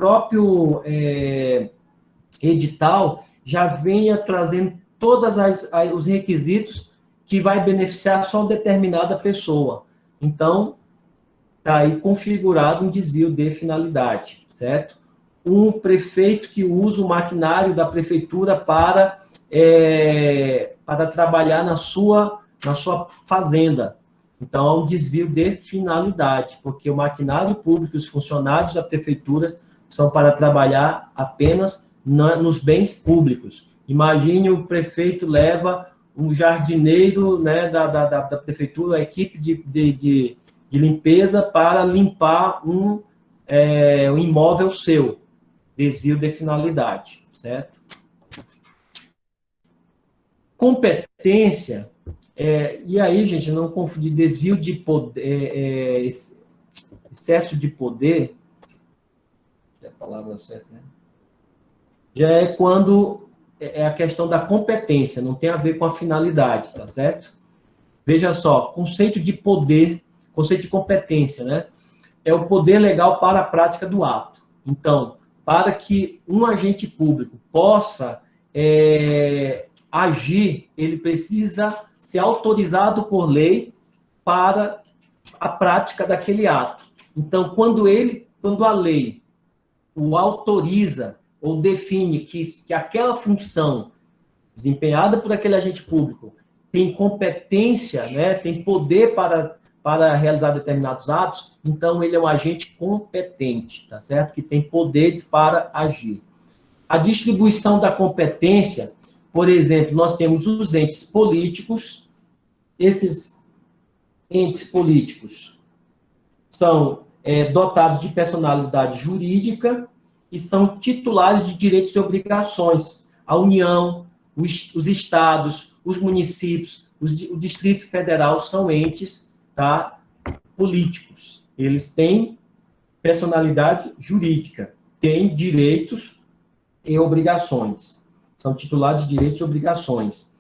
edital já venha trazendo todos os requisitos que vai beneficiar só determinada pessoa. Então, está aí configurado um desvio de finalidade, certo? Um prefeito que usa o maquinário da prefeitura para trabalhar na sua fazenda. Então, há um desvio de finalidade, porque o maquinário público e os funcionários da prefeitura são para trabalhar apenas nos bens públicos. Imagine o prefeito leva um jardineiro, né, da prefeitura, a equipe de limpeza para limpar um imóvel seu. Desvio de finalidade, certo? Competência, e aí, gente, não confundir desvio de poder, excesso de poder, é a palavra certa, né? Já é quando é a questão da competência, não tem a ver com a finalidade, tá certo? Veja só, conceito de poder, conceito de competência, né? É o poder legal para a prática do ato. Então, para que um agente público possa agir, ele precisa ser autorizado por lei para a prática daquele ato. Então, quando a lei o autoriza ou define que aquela função desempenhada por aquele agente público tem competência, né, tem poder para realizar determinados atos, então ele é um agente competente, tá certo? Que tem poderes para agir. A distribuição da competência, por exemplo, nós temos os entes políticos. Esses entes políticos são dotados de personalidade jurídica e são titulares de direitos e obrigações. A União, os estados, os municípios, o Distrito Federal são entes, tá, políticos. Eles têm personalidade jurídica, têm direitos e obrigações. São titulares de direitos e obrigações.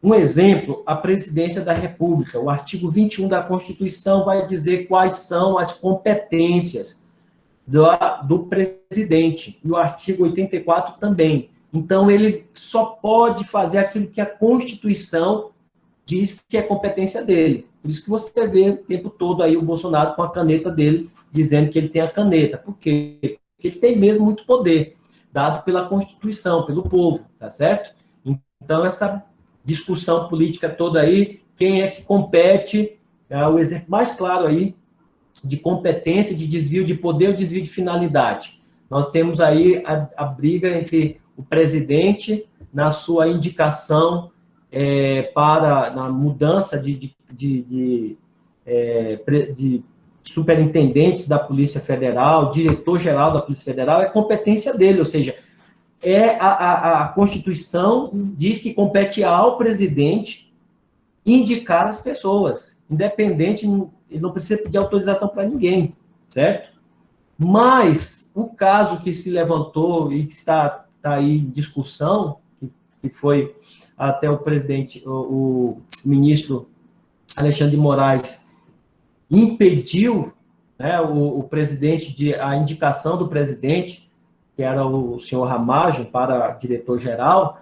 Um exemplo, a Presidência da República. O artigo 21 da Constituição vai dizer quais são as competências do presidente. E o artigo 84 também. Então, ele só pode fazer aquilo que a Constituição diz que é competência dele. Por isso que você vê o tempo todo aí o Bolsonaro com a caneta dele, dizendo que ele tem a caneta. Por quê? Porque ele tem mesmo muito poder, dado pela Constituição, pelo povo, tá certo? Então, essa discussão política toda aí, quem é que compete, é o exemplo mais claro aí de competência, de desvio de poder ou desvio de finalidade. Nós temos aí a briga entre o presidente na sua indicação na mudança de superintendentes da Polícia Federal, diretor-geral da Polícia Federal, é competência dele, ou seja, a Constituição diz que compete ao presidente indicar as pessoas, independente, ele não precisa pedir autorização para ninguém, certo? Mas o caso que se levantou e que está aí em discussão, que foi até o presidente, o ministro Alexandre de Moraes impediu, né, o presidente, a indicação do presidente, que era o senhor Ramagem, para diretor-geral,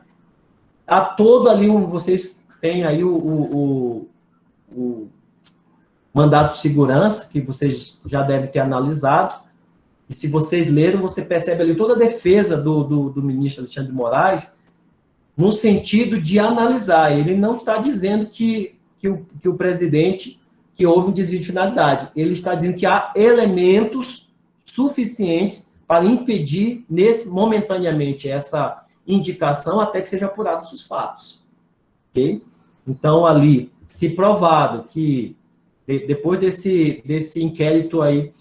há todo ali, vocês têm aí o mandato de segurança, que vocês já devem ter analisado, e se vocês leram, você percebe ali toda a defesa do ministro Alexandre de Moraes, no sentido de analisar. Ele não está dizendo que o presidente, que houve um desvio de finalidade, ele está dizendo que há elementos suficientes para impedir, momentaneamente, essa indicação até que sejam apurados os fatos. Ok? Então, ali, se provado que, depois desse inquérito aí,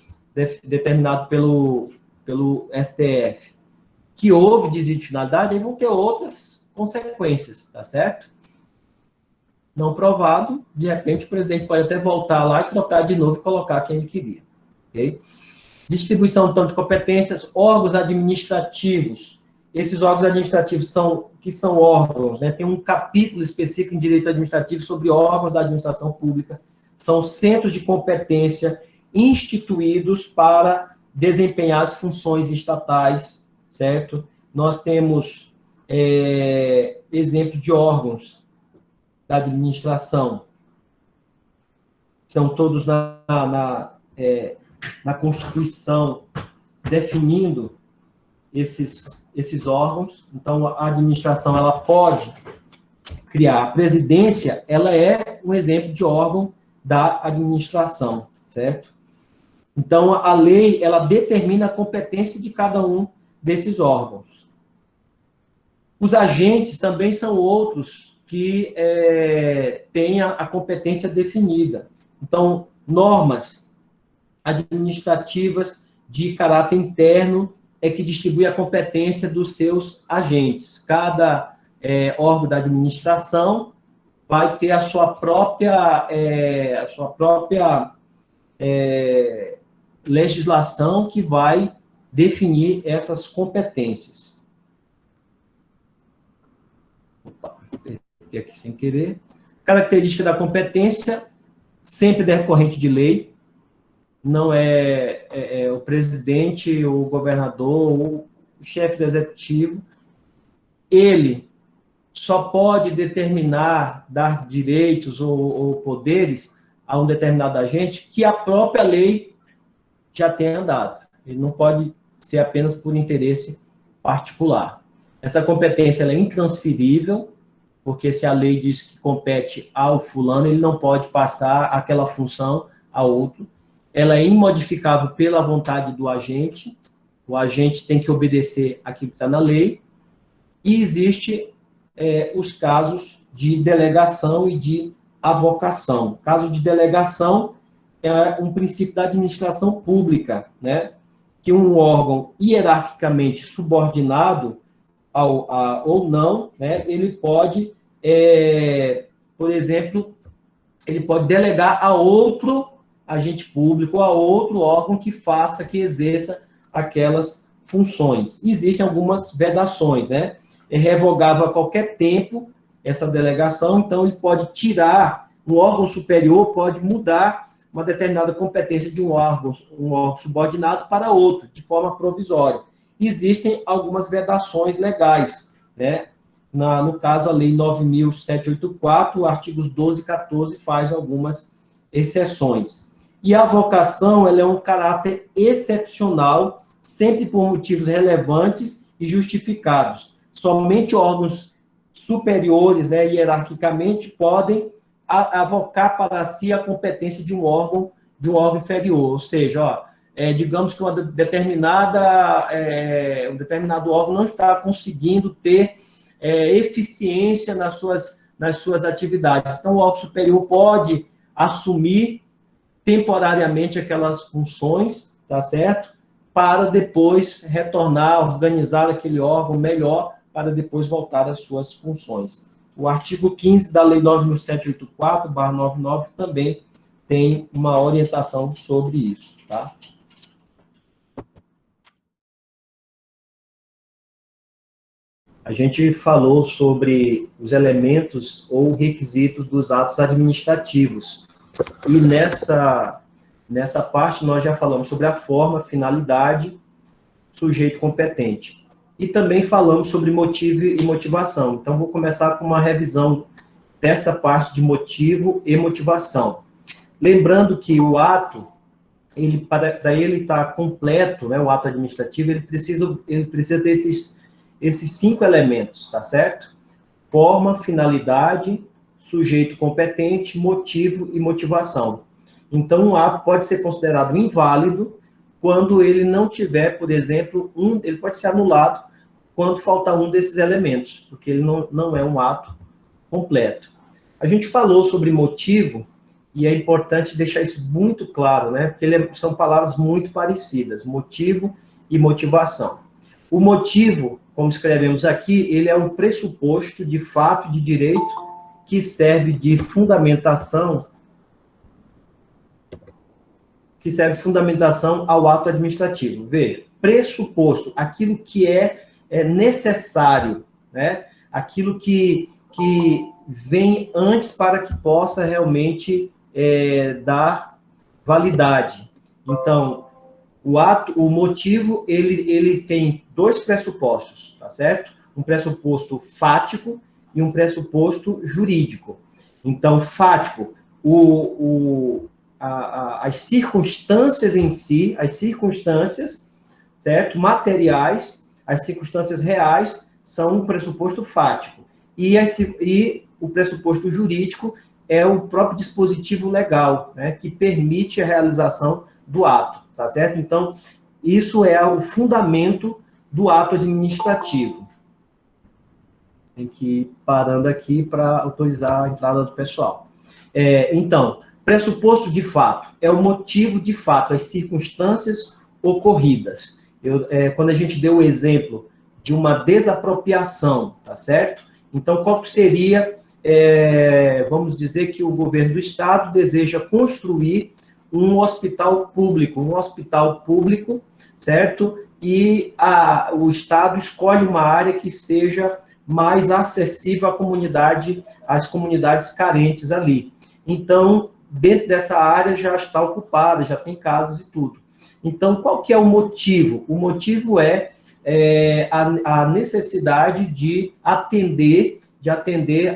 determinado pelo STF, que houve desvio de finalidade, aí vão ter outras consequências, tá certo? Não provado, de repente o presidente pode até voltar lá e trocar de novo e colocar quem ele queria. Ok? Distribuição, então, de competências, órgãos administrativos esses órgãos administrativos que são órgãos, né, tem um capítulo específico em direito administrativo sobre órgãos da administração pública, são centros de competência instituídos para desempenhar as funções estatais, certo? Nós temos exemplo de órgãos da administração, estão todos na Constituição definindo esses órgãos. Então, a administração ela pode criar. A presidência ela é um exemplo de órgão da administração, certo? Então, a lei ela determina a competência de cada um desses órgãos. Os agentes também são outros que têm a competência definida. Então, normas administrativas de caráter interno é que distribui a competência dos seus agentes. Cada órgão da administração vai ter a sua própria legislação que vai definir essas competências. Opa, apertei aqui sem querer. Característica da competência, sempre decorrente de lei, não é o presidente, o governador, o chefe do executivo, ele só pode determinar, dar direitos ou poderes a um determinado agente que a própria lei já tenha dado. Ele não pode ser apenas por interesse particular. Essa competência ela é intransferível, porque se a lei diz que compete ao fulano, ele não pode passar aquela função a outro. Ela é imodificável pela vontade do agente, o agente tem que obedecer aquilo que está na lei, e existe os casos de delegação e de avocação. Caso de delegação é um princípio da administração pública, né? Que um órgão hierarquicamente subordinado ou não, né? Ele pode, por exemplo, ele pode delegar a outro agente público, a outro órgão que exerça aquelas funções. Existem algumas vedações, né? É revogável a qualquer tempo essa delegação, então ele pode tirar, um órgão superior pode mudar uma determinada competência de um órgão subordinado para outro, de forma provisória. Existem algumas vedações legais, né? No caso, a Lei 9.784, artigos 12 e 14 faz algumas exceções. E a avocação, ela é um caráter excepcional, sempre por motivos relevantes e justificados. Somente órgãos superiores, né, hierarquicamente, podem avocar para si a competência de um órgão inferior. Ou seja, digamos que um determinado órgão não está conseguindo ter eficiência nas suas atividades. Então, o órgão superior pode assumir temporariamente aquelas funções, tá certo? Para depois retornar, organizar aquele órgão melhor, para depois voltar às suas funções. O artigo 15 da Lei 9.784/99 também tem uma orientação sobre isso, tá? A gente falou sobre os elementos ou requisitos dos atos administrativos. E nessa parte nós já falamos sobre a forma, finalidade, sujeito competente. E também falamos sobre motivo e motivação. Então, vou começar com uma revisão dessa parte de motivo e motivação. Lembrando que o ato, para ele estar completo, né, o ato administrativo, ele precisa ter esses 5 elementos, tá certo? Forma, finalidade, sujeito competente, motivo e motivação. Então, o ato pode ser considerado inválido quando ele não tiver, por exemplo, ele pode ser anulado quando faltar um desses elementos, porque ele não é um ato completo. A gente falou sobre motivo, e é importante deixar isso muito claro, né? Porque são palavras muito parecidas, motivo e motivação. O motivo, como escrevemos aqui, ele é um pressuposto de fato de direito que serve de fundamentação ao ato administrativo. Veja, pressuposto, aquilo que é é necessário, né? Aquilo que vem antes para que possa realmente dar validade. Então, o motivo, ele tem dois pressupostos, tá certo? Um pressuposto fático e um pressuposto jurídico. Então, fático, as circunstâncias em si, as circunstâncias, certo? Materiais, as circunstâncias reais são um pressuposto fático. E o pressuposto jurídico é o próprio dispositivo legal, né, que permite a realização do ato, tá certo? Então, isso é o fundamento do ato administrativo. Tem que ir parando aqui para autorizar a entrada do pessoal. Então, pressuposto de fato é o motivo de fato, as circunstâncias ocorridas. Quando a gente deu o exemplo de uma desapropriação, tá certo? Então, qual que seria, vamos dizer que o governo do estado deseja construir um hospital público, certo? E o estado escolhe uma área que seja mais acessível à comunidade, às comunidades carentes ali. Então, dentro dessa área já está ocupada, já tem casas e tudo. Então, qual que é o motivo? O motivo é a necessidade de atender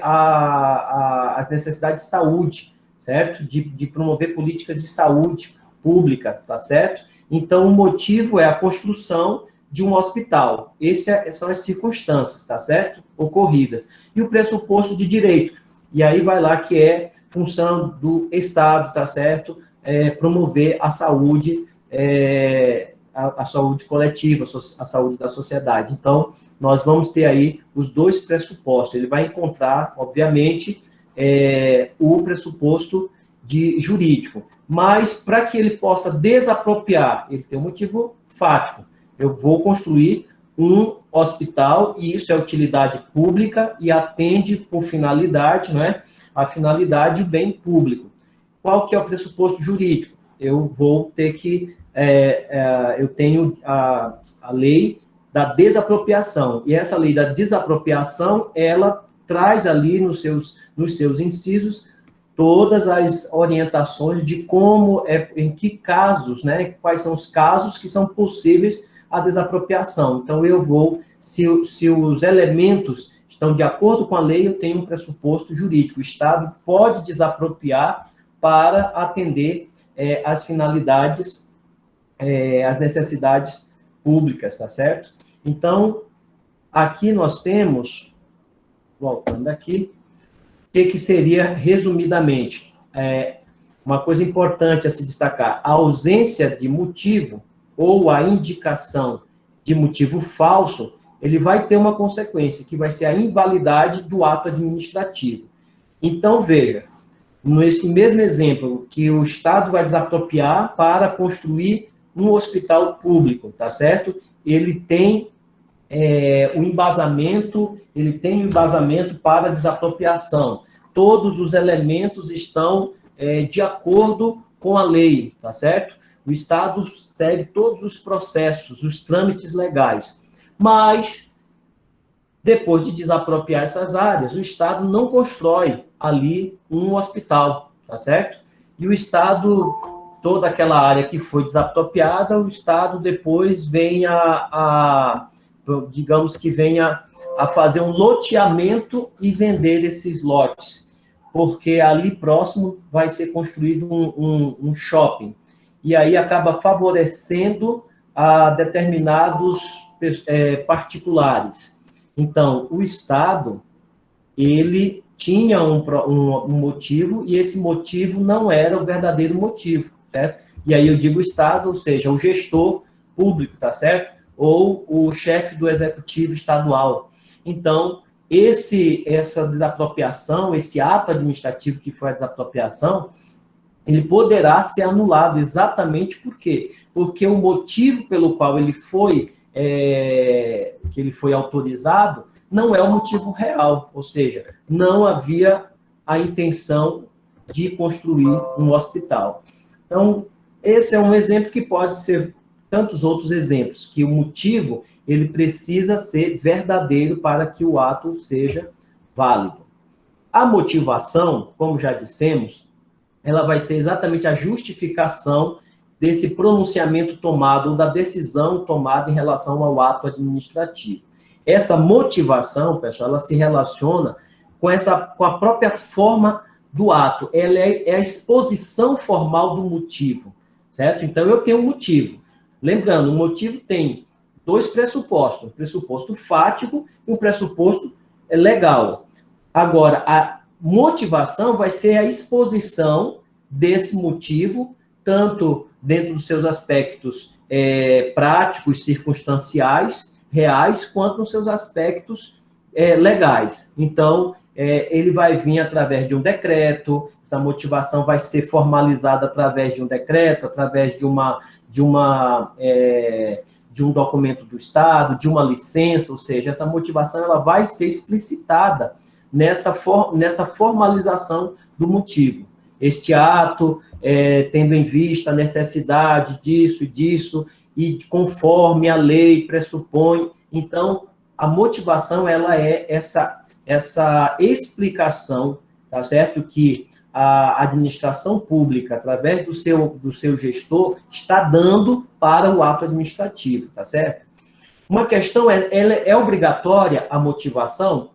as necessidades de saúde, certo? De promover políticas de saúde pública, tá certo? Então, o motivo é a construção de um hospital. Essas são as circunstâncias, tá certo? Ocorridas. E o pressuposto de direito. E aí vai lá que é função do Estado, tá certo? Promover a saúde, a saúde coletiva, a saúde da sociedade. Então, nós vamos ter aí os dois pressupostos. Ele vai encontrar, obviamente, o pressuposto jurídico. Mas, para que ele possa desapropriar, ele tem um motivo fático. Eu vou construir um hospital, e isso é utilidade pública e atende por finalidade, né, a finalidade do bem público. Qual que é o pressuposto jurídico? Eu vou ter que... eu tenho a lei da desapropriação, e essa lei da desapropriação, ela traz ali nos seus incisos todas as orientações de como, em que casos, né, quais são os casos que são possíveis a desapropriação. Então, eu vou, se os elementos estão de acordo com a lei, eu tenho um pressuposto jurídico. O Estado pode desapropriar para atender as finalidades, as necessidades públicas, tá certo? Então, aqui nós temos, voltando aqui, o que seria, resumidamente, uma coisa importante a se destacar, a ausência de motivo ou a indicação de motivo falso, ele vai ter uma consequência, que vai ser a invalidade do ato administrativo. Então, veja, nesse mesmo exemplo, que o Estado vai desapropriar para construir um hospital público, tá certo? Ele tem o embasamento para desapropriação. Todos os elementos estão de acordo com a lei, tá certo? O Estado segue todos os processos, os trâmites legais. Mas, depois de desapropriar essas áreas, o Estado não constrói ali um hospital, tá certo? E o Estado, toda aquela área que foi desapropriada, o Estado depois vem digamos que venha a fazer um loteamento e vender esses lotes, porque ali próximo vai ser construído um shopping, e aí acaba favorecendo a determinados particulares. Então, o Estado, ele tinha um motivo, e esse motivo não era o verdadeiro motivo, certo? E aí eu digo Estado, ou seja, o gestor público, tá certo? Ou o chefe do executivo estadual. Então, essa desapropriação, esse ato administrativo que foi a desapropriação, ele poderá ser anulado exatamente por quê? Porque o motivo pelo qual ele foi autorizado não é o motivo real, ou seja, não havia a intenção de construir um hospital. Então, esse é um exemplo que pode ser tantos outros exemplos, que o motivo ele precisa ser verdadeiro para que o ato seja válido. A motivação, como já dissemos, ela vai ser exatamente a justificação desse pronunciamento tomado, ou da decisão tomada em relação ao ato administrativo. Essa motivação, pessoal, ela se relaciona com a própria forma do ato. Ela é a exposição formal do motivo, certo? Então, eu tenho um motivo. Lembrando, o motivo tem dois pressupostos, um pressuposto fático e um pressuposto legal. Agora, a motivação vai ser a exposição desse motivo, tanto dentro dos seus aspectos práticos, circunstanciais, reais, quanto nos seus aspectos legais. Então, ele vai vir através de um decreto, essa motivação vai ser formalizada através de um decreto, através de um documento do Estado, de uma licença, ou seja, essa motivação ela vai ser explicitada nessa formalização do motivo. Este ato, tendo em vista a necessidade disso e disso, e conforme a lei pressupõe. Então, a motivação ela é essa explicação, tá certo? Que a administração pública, através do seu gestor, está dando para o ato administrativo, tá certo? Uma questão é obrigatória a motivação?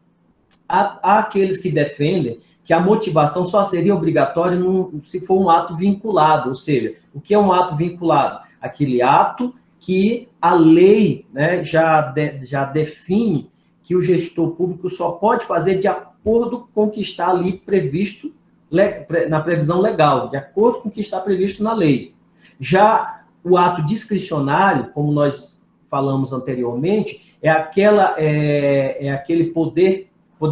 Há aqueles que defendem que a motivação só seria obrigatória se for um ato vinculado, ou seja, o que é um ato vinculado? Aquele ato que a lei, né, já define que o gestor público só pode fazer de acordo com o que está ali previsto na previsão legal, de acordo com o que está previsto na lei. Já o ato discricionário, como nós falamos anteriormente, é aquele poder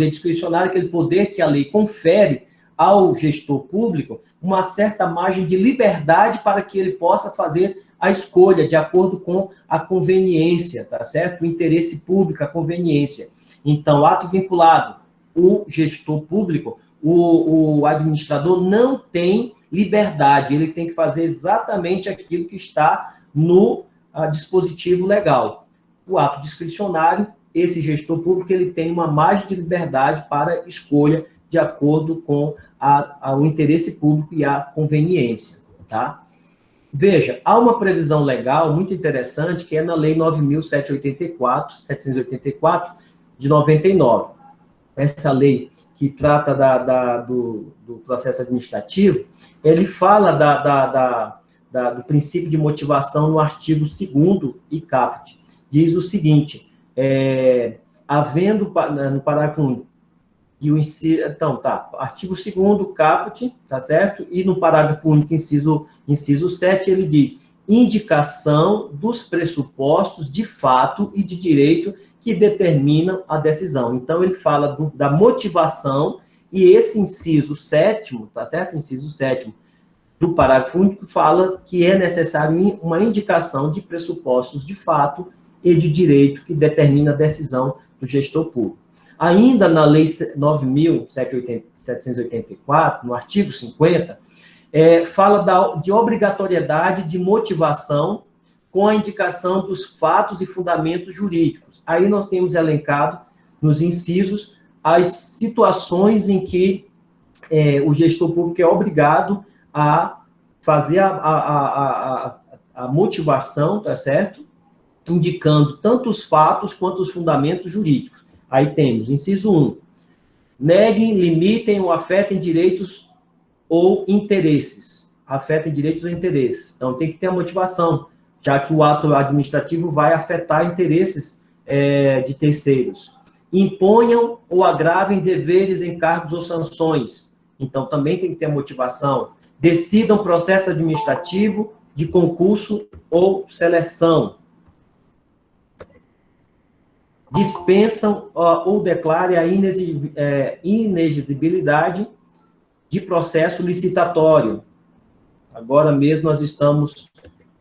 discricionário, aquele poder que a lei confere ao gestor público uma certa margem de liberdade para que ele possa fazer a escolha de acordo com a conveniência, tá certo? O interesse público, a conveniência. Então, ato vinculado, o gestor público, o administrador não tem liberdade, ele tem que fazer exatamente aquilo que está no dispositivo legal. O ato discricionário, esse gestor público, ele tem uma margem de liberdade para escolha de acordo com o interesse público e a conveniência, tá? Veja, há uma previsão legal muito interessante, que é na Lei 9.784, de 99. Essa lei que trata do processo administrativo, ele fala do princípio de motivação no artigo 2º e caput. Diz o seguinte, havendo, no parágrafo 1, e o inciso, então, tá, artigo 2º, caput, tá certo? E no parágrafo único, inciso 7, ele diz, indicação dos pressupostos de fato e de direito que determinam a decisão. Então, ele fala da motivação, e esse inciso 7º, tá certo? O inciso 7º do parágrafo único fala que é necessário uma indicação de pressupostos de fato e de direito que determina a decisão do gestor público. Ainda na Lei 9.784, no artigo 50, fala de obrigatoriedade de motivação com a indicação dos fatos e fundamentos jurídicos. Aí nós temos elencado, nos incisos, as situações em que o gestor público é obrigado a fazer a motivação, tá certo? Indicando tanto os fatos quanto os fundamentos jurídicos. Aí temos, inciso 1, neguem, limitem ou afetem direitos ou interesses. Afetem direitos ou interesses. Então, tem que ter a motivação, já que o ato administrativo vai afetar interesses de terceiros. Imponham ou agravem deveres, encargos ou sanções. Então, também tem que ter a motivação. Decidam processo administrativo de concurso ou seleção. Dispensam ou declarem a inexigibilidade de processo licitatório. Agora mesmo nós estamos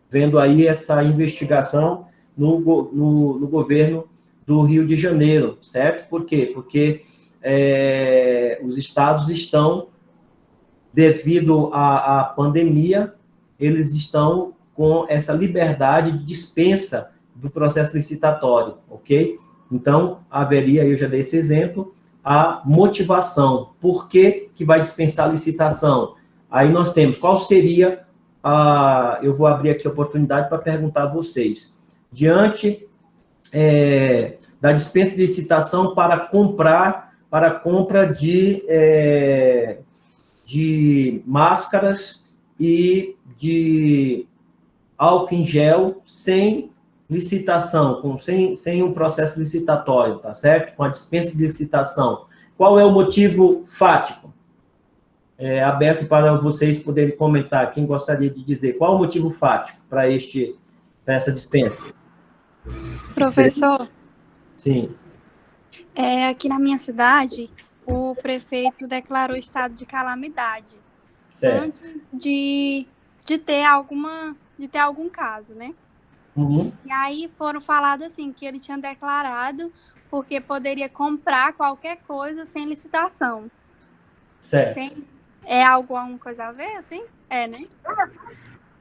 vendo aí essa investigação no governo do Rio de Janeiro, certo? Por quê? Porque os estados estão, devido à pandemia, eles estão com essa liberdade de dispensa do processo licitatório, ok? Então, haveria, eu já dei esse exemplo, a motivação. Por que que vai dispensar a licitação? Aí nós temos, qual seria eu vou abrir aqui a oportunidade para perguntar a vocês. Diante da dispensa de licitação para compra de máscaras e de álcool em gel sem licitação, sem um processo licitatório, tá certo? Com a dispensa de licitação. Qual é o motivo fático? Aberto para vocês poderem comentar. Quem gostaria de dizer? Qual é o motivo fático para essa dispensa? Professor? Sim. Aqui na minha cidade, o prefeito declarou estado de calamidade. Certo. Antes de ter algum caso, né? Uhum. E aí foram falado assim, que ele tinha declarado porque poderia comprar qualquer coisa sem licitação. Certo. É alguma coisa a ver, assim? Né?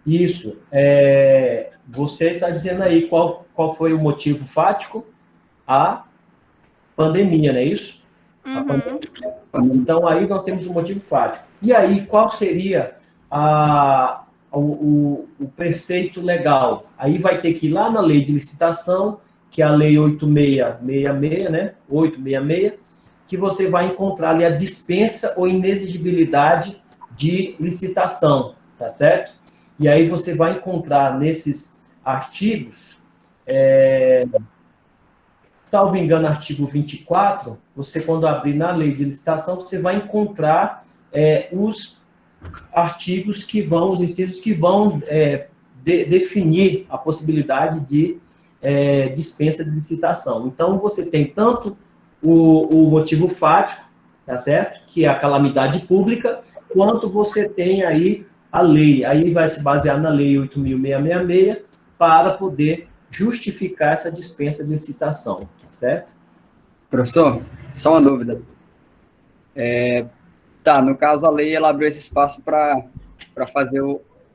Isso. Você está dizendo aí qual foi o motivo fático? A pandemia, não é isso? Uhum. Então, aí nós temos um motivo fático. E aí, qual seria o preceito legal? Aí vai ter que ir lá na lei de licitação, que é a lei 8666, né? 866, que você vai encontrar ali a dispensa ou inexigibilidade de licitação, tá certo? E aí você vai encontrar nesses artigos, salvo engano, artigo 24, você quando abrir na lei de licitação, você vai encontrar os artigos que vão, os incisos que vão definir a possibilidade de dispensa de licitação. Então, você tem tanto o motivo fático, tá certo? Que é a calamidade pública, quanto você tem aí a lei. Aí vai se basear na lei 8.666 para poder justificar essa dispensa de licitação, tá certo? Professor, só uma dúvida. No caso, a lei ela abriu esse espaço para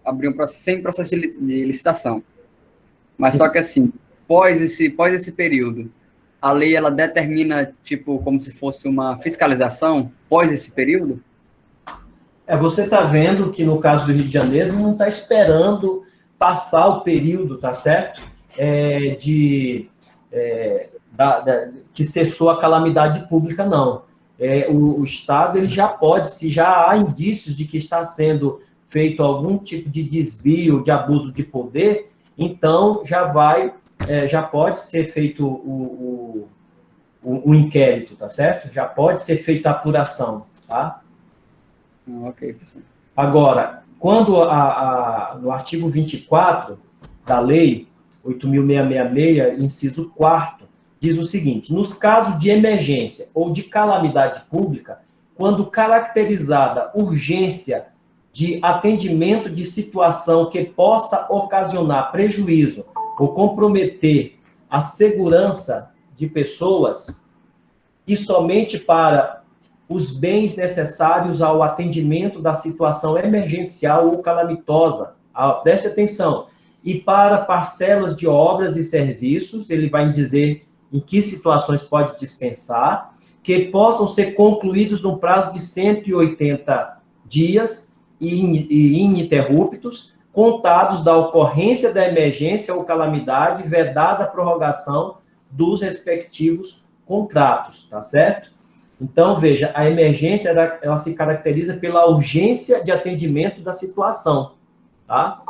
abrir um processo sem processo de licitação. Mas só que assim, pós esse período, a lei ela determina, tipo, como se fosse uma fiscalização pós esse período? Você está vendo que no caso do Rio de Janeiro não está esperando passar o período, tá certo? Que cessou a calamidade pública, não. O Estado ele já pode, se já há indícios de que está sendo feito algum tipo de desvio, de abuso de poder, então já pode ser feito o inquérito, tá certo? Já pode ser feita a apuração, tá? Ok, professor. Agora, quando no artigo 24 da lei 8.666, inciso 4º, diz o seguinte: nos casos de emergência ou de calamidade pública, quando caracterizada urgência de atendimento de situação que possa ocasionar prejuízo ou comprometer a segurança de pessoas, e somente para os bens necessários ao atendimento da situação emergencial ou calamitosa, preste atenção, e para parcelas de obras e serviços, ele vai dizer em que situações pode dispensar, que possam ser concluídos no prazo de 180 dias e ininterruptos, contados da ocorrência da emergência ou calamidade, vedada a prorrogação dos respectivos contratos, tá certo? Então, veja, a emergência, ela se caracteriza pela urgência de atendimento da situação, tá?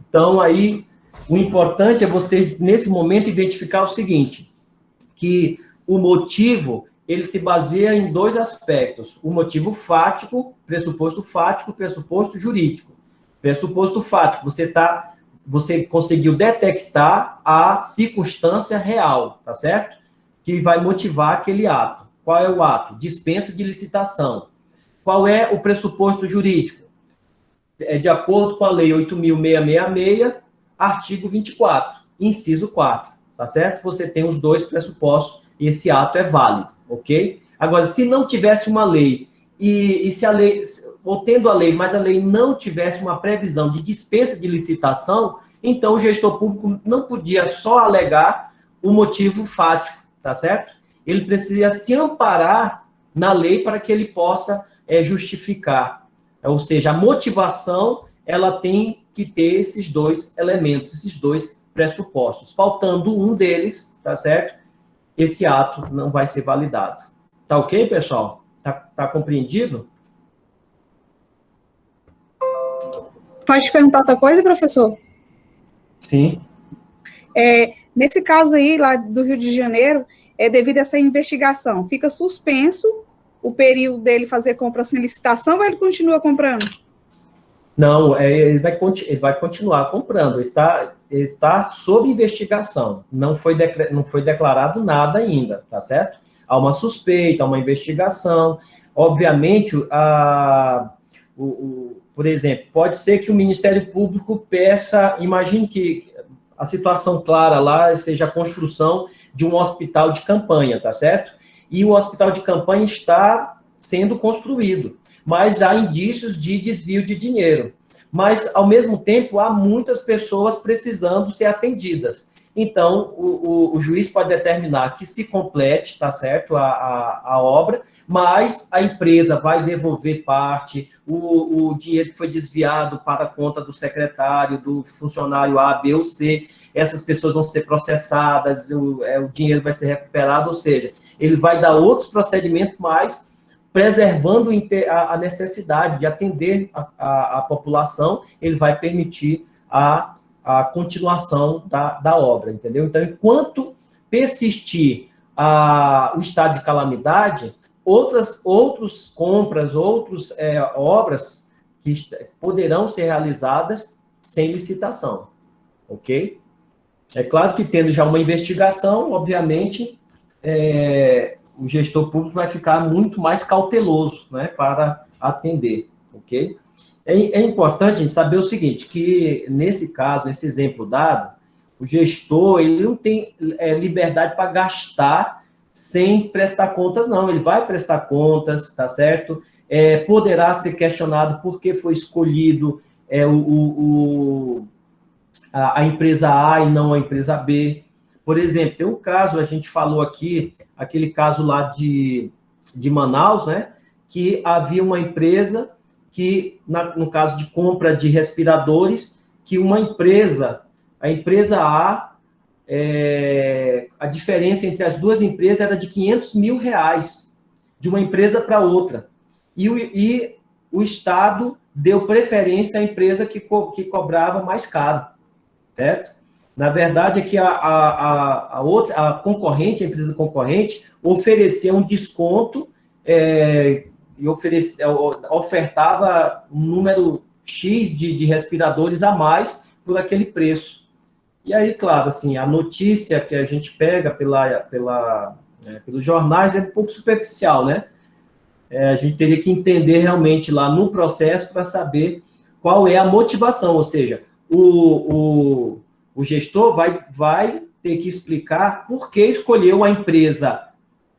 Então, aí, o importante é vocês, nesse momento, identificar o seguinte, que o motivo, ele se baseia em dois aspectos, o motivo fático, pressuposto jurídico. Pressuposto fático, você conseguiu detectar a circunstância real, tá certo? Que vai motivar aquele ato. Qual é o ato? Dispensa de licitação. Qual é o pressuposto jurídico? De acordo com a lei 8.666, artigo 24, inciso 4, tá certo? Você tem os dois pressupostos e esse ato é válido, ok? Agora, se não tivesse uma lei, e se a lei, ou tendo a lei, mas a lei não tivesse uma previsão de dispensa de licitação, Então, o gestor público não podia só alegar o motivo fático, tá certo? Ele precisa se amparar na lei para que ele possa justificar. Ou seja, a motivação, ela tem que ter esses dois elementos, esses dois pressupostos. Faltando um deles, tá certo? Esse ato não vai ser validado. Tá ok, pessoal? Tá compreendido? Pode perguntar outra coisa, professor? Sim. Nesse caso aí, lá do Rio de Janeiro, devido a essa investigação, fica suspenso o período dele fazer compra sem licitação ou ele continua comprando? Não, ele vai continuar comprando. Está sob investigação. Não foi declarado nada ainda, tá certo? Há uma suspeita, há uma investigação. Obviamente, por exemplo, pode ser que o Ministério Público peça, imagine que a situação clara lá seja a construção de um hospital de campanha, tá certo? E o hospital de campanha está sendo construído, mas há indícios de desvio de dinheiro. Mas, ao mesmo tempo, há muitas pessoas precisando ser atendidas. Então, o juiz pode determinar que se complete, tá certo, a obra, mas a empresa vai devolver parte, o dinheiro que foi desviado para a conta do secretário, do funcionário A, B ou C, essas pessoas vão ser processadas, o dinheiro vai ser recuperado, ou seja, ele vai dar outros procedimentos, mas preservando a necessidade de atender a população, ele vai permitir a continuação da obra, entendeu? Então, enquanto persistir o estado de calamidade, outras compras, outras obras que poderão ser realizadas sem licitação, ok? É claro que tendo já uma investigação, obviamente, o gestor público vai ficar muito mais cauteloso, né, para atender, ok? É importante a gente saber o seguinte, que nesse caso, nesse exemplo dado, o gestor ele não tem liberdade para gastar sem prestar contas, não. Ele vai prestar contas, tá certo? Poderá ser questionado por que foi escolhido a empresa A e não a empresa B. Por exemplo, tem um caso, a gente falou aqui, aquele caso lá de Manaus, né? Que havia uma empresa que, no caso de compra de respiradores, que a empresa A, a diferença entre as duas empresas era de R$500 mil, de uma empresa para outra. E o Estado deu preferência à empresa que cobrava mais caro, certo? Na verdade, é que a concorrente, a empresa concorrente, oferecia um desconto e ofertava um número X de respiradores a mais por aquele preço. E aí, claro, assim, a notícia que a gente pega pelos jornais é um pouco superficial, né? A gente teria que entender realmente lá no processo para saber qual é a motivação, ou seja, o gestor vai ter que explicar por que escolheu a empresa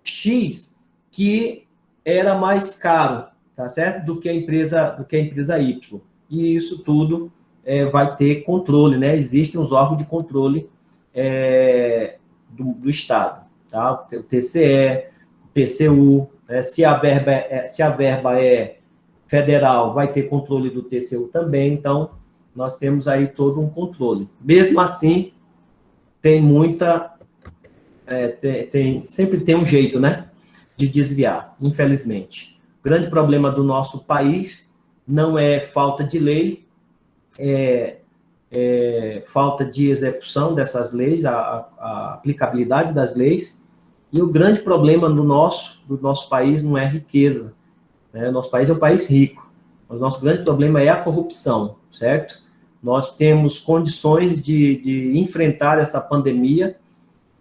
X que era mais caro, tá certo? Do que a empresa Y. E isso tudo vai ter controle, né? Existem os órgãos de controle do Estado, tá? O TCE, o TCU, se a verba é federal, vai ter controle do TCU também, então nós temos aí todo um controle. Mesmo assim, tem sempre tem um jeito, né, de desviar, infelizmente. O grande problema do nosso país não é falta de lei, falta de execução dessas leis, a aplicabilidade das leis, e o grande problema do nosso país não é riqueza, né? Nosso país é um país rico, mas o nosso grande problema é a corrupção, certo? Nós temos condições de enfrentar essa pandemia,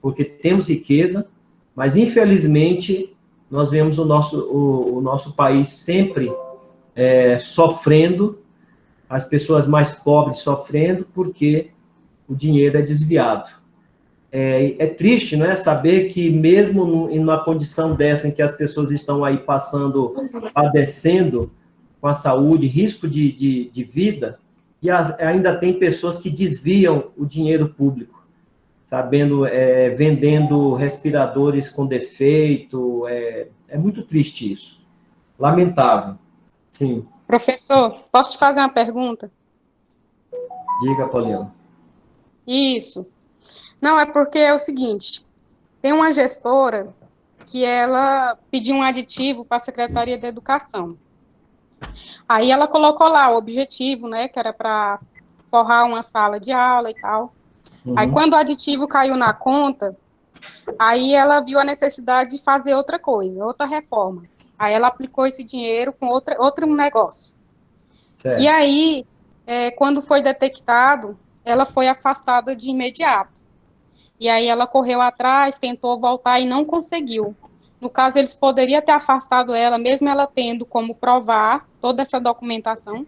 porque temos riqueza, mas, infelizmente, nós vemos o nosso país sempre sofrendo, as pessoas mais pobres sofrendo, porque o dinheiro é desviado. É triste, né, saber que mesmo numa condição dessa em que as pessoas estão aí padecendo com a saúde, risco de vida, E ainda tem pessoas que desviam o dinheiro público, sabendo, vendendo respiradores com defeito. É muito triste isso. Lamentável. Sim. Professor, posso te fazer uma pergunta? Diga, Poliana. Isso. Não, é porque é o seguinte, tem uma gestora que ela pediu um aditivo para a Secretaria da Educação. Aí ela colocou lá o objetivo, né, que era para forrar uma sala de aula e tal. Aí quando o aditivo caiu na conta, aí ela viu a necessidade de fazer outra coisa, outra reforma. Aí ela aplicou esse dinheiro com outro negócio. Certo. E aí, quando foi detectado, ela foi afastada de imediato. E aí ela correu atrás, tentou voltar e não conseguiu. No caso, eles poderiam ter afastado ela, mesmo ela tendo como provar toda essa documentação?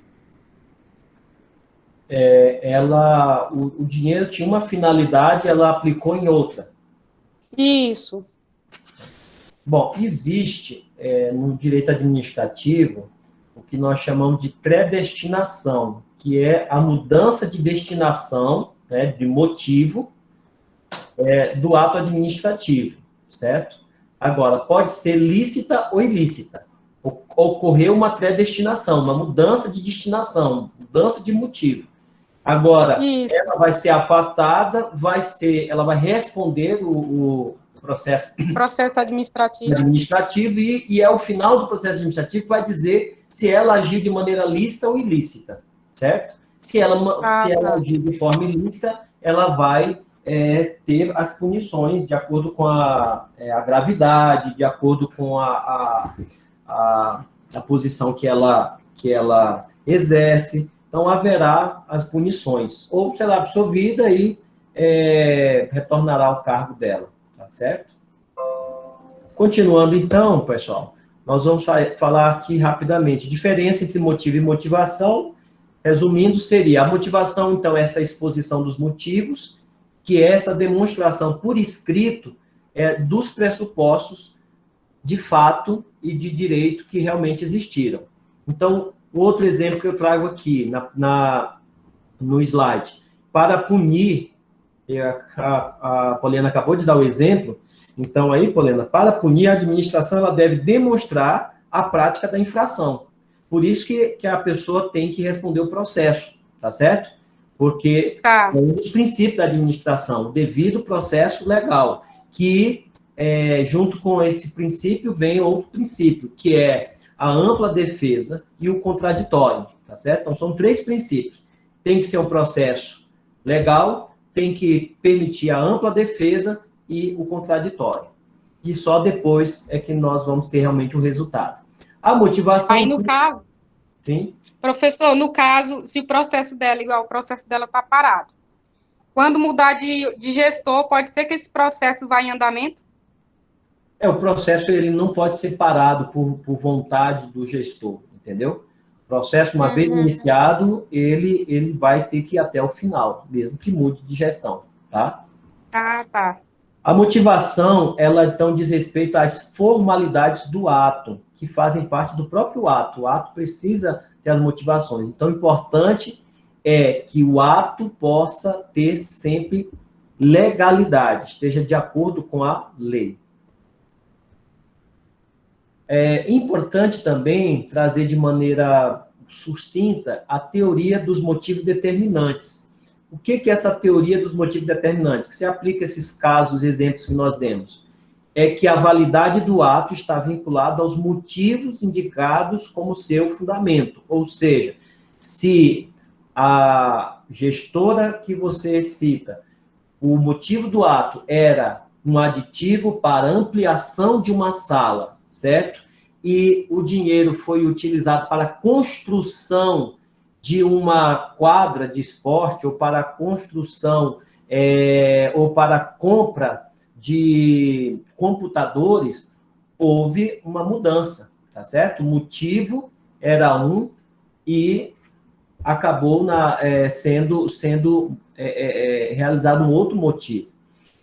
O dinheiro tinha uma finalidade, ela aplicou em outra. Isso. Bom, existe no direito administrativo o que nós chamamos de predestinação, que é a mudança de destinação, né, de motivo do ato administrativo, certo? Agora, pode ser lícita ou ilícita. Ocorreu uma predestinação, uma mudança de destinação, mudança de motivo. Agora, Isso. ela vai ser afastada, ela vai responder o processo administrativo e é o final do processo administrativo que vai dizer se ela agiu de maneira lícita ou ilícita, certo? Se ela agir de forma ilícita, ela vai ter as punições de acordo com a gravidade, de acordo com a posição que ela exerce. Então, haverá as punições. Ou será absolvida e retornará ao cargo dela. Tá certo? Continuando, então, pessoal, nós vamos falar aqui rapidamente. Diferença entre motivo e motivação. Resumindo, seria a motivação, então, essa exposição dos motivos, que é essa demonstração por escrito dos pressupostos de fato e de direito que realmente existiram. Então, o outro exemplo que eu trago aqui no slide, para punir, a Poliana acabou de dar o exemplo, então aí, Poliana, para punir, a administração ela deve demonstrar a prática da infração. Por isso que a pessoa tem que responder o processo, tá certo? Porque é um dos princípios da administração, o devido processo legal, que junto com esse princípio vem outro princípio, que é a ampla defesa e o contraditório, tá certo? Então, são 3 princípios. Tem que ser um processo legal, tem que permitir a ampla defesa e o contraditório. E só depois é que nós vamos ter realmente o resultado. A motivação... Aí, no caso... Sim? Professor, no caso, se o processo dela, igual o processo dela está parado, quando mudar de gestor, pode ser que esse processo vá em andamento? O processo ele não pode ser parado por vontade do gestor, entendeu? O processo, uma vez iniciado, ele vai ter que ir até o final, mesmo que mude de gestão, tá? Tá. A motivação, ela, então, diz respeito às formalidades do ato, que fazem parte do próprio ato. O ato precisa ter as motivações. Então, o importante é que o ato possa ter sempre legalidade, esteja de acordo com a lei. É importante também trazer de maneira sucinta a teoria dos motivos determinantes. O que é essa teoria dos motivos determinantes? Que se aplica a esses casos, exemplos que nós demos? É que a validade do ato está vinculada aos motivos indicados como seu fundamento. Ou seja, se a gestora que você cita, o motivo do ato era um aditivo para ampliação de uma sala, certo? E o dinheiro foi utilizado para a construção de uma quadra de esporte, ou para a construção, ou para a compra de computadores, houve uma mudança, tá certo? O motivo era um e acabou sendo realizado um outro motivo.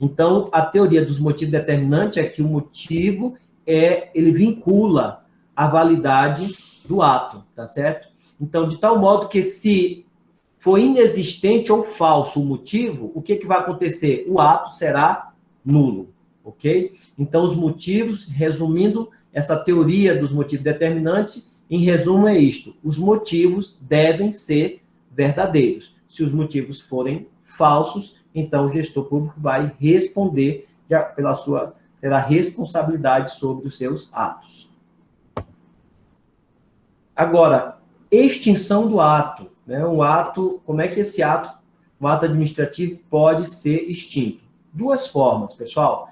Então, a teoria dos motivos determinantes é que o motivo ele vincula a validade do ato, tá certo? Então, de tal modo que se for inexistente ou falso o motivo, o que vai acontecer? O ato será nulo, ok? Então, os motivos, resumindo essa teoria dos motivos determinantes, em resumo é isto: os motivos devem ser verdadeiros. Se os motivos forem falsos, então o gestor público vai responder pela responsabilidade sobre os seus atos. Agora, extinção do ato. Né? Um ato, como é que esse ato, um ato administrativo, pode ser extinto? Duas formas, pessoal: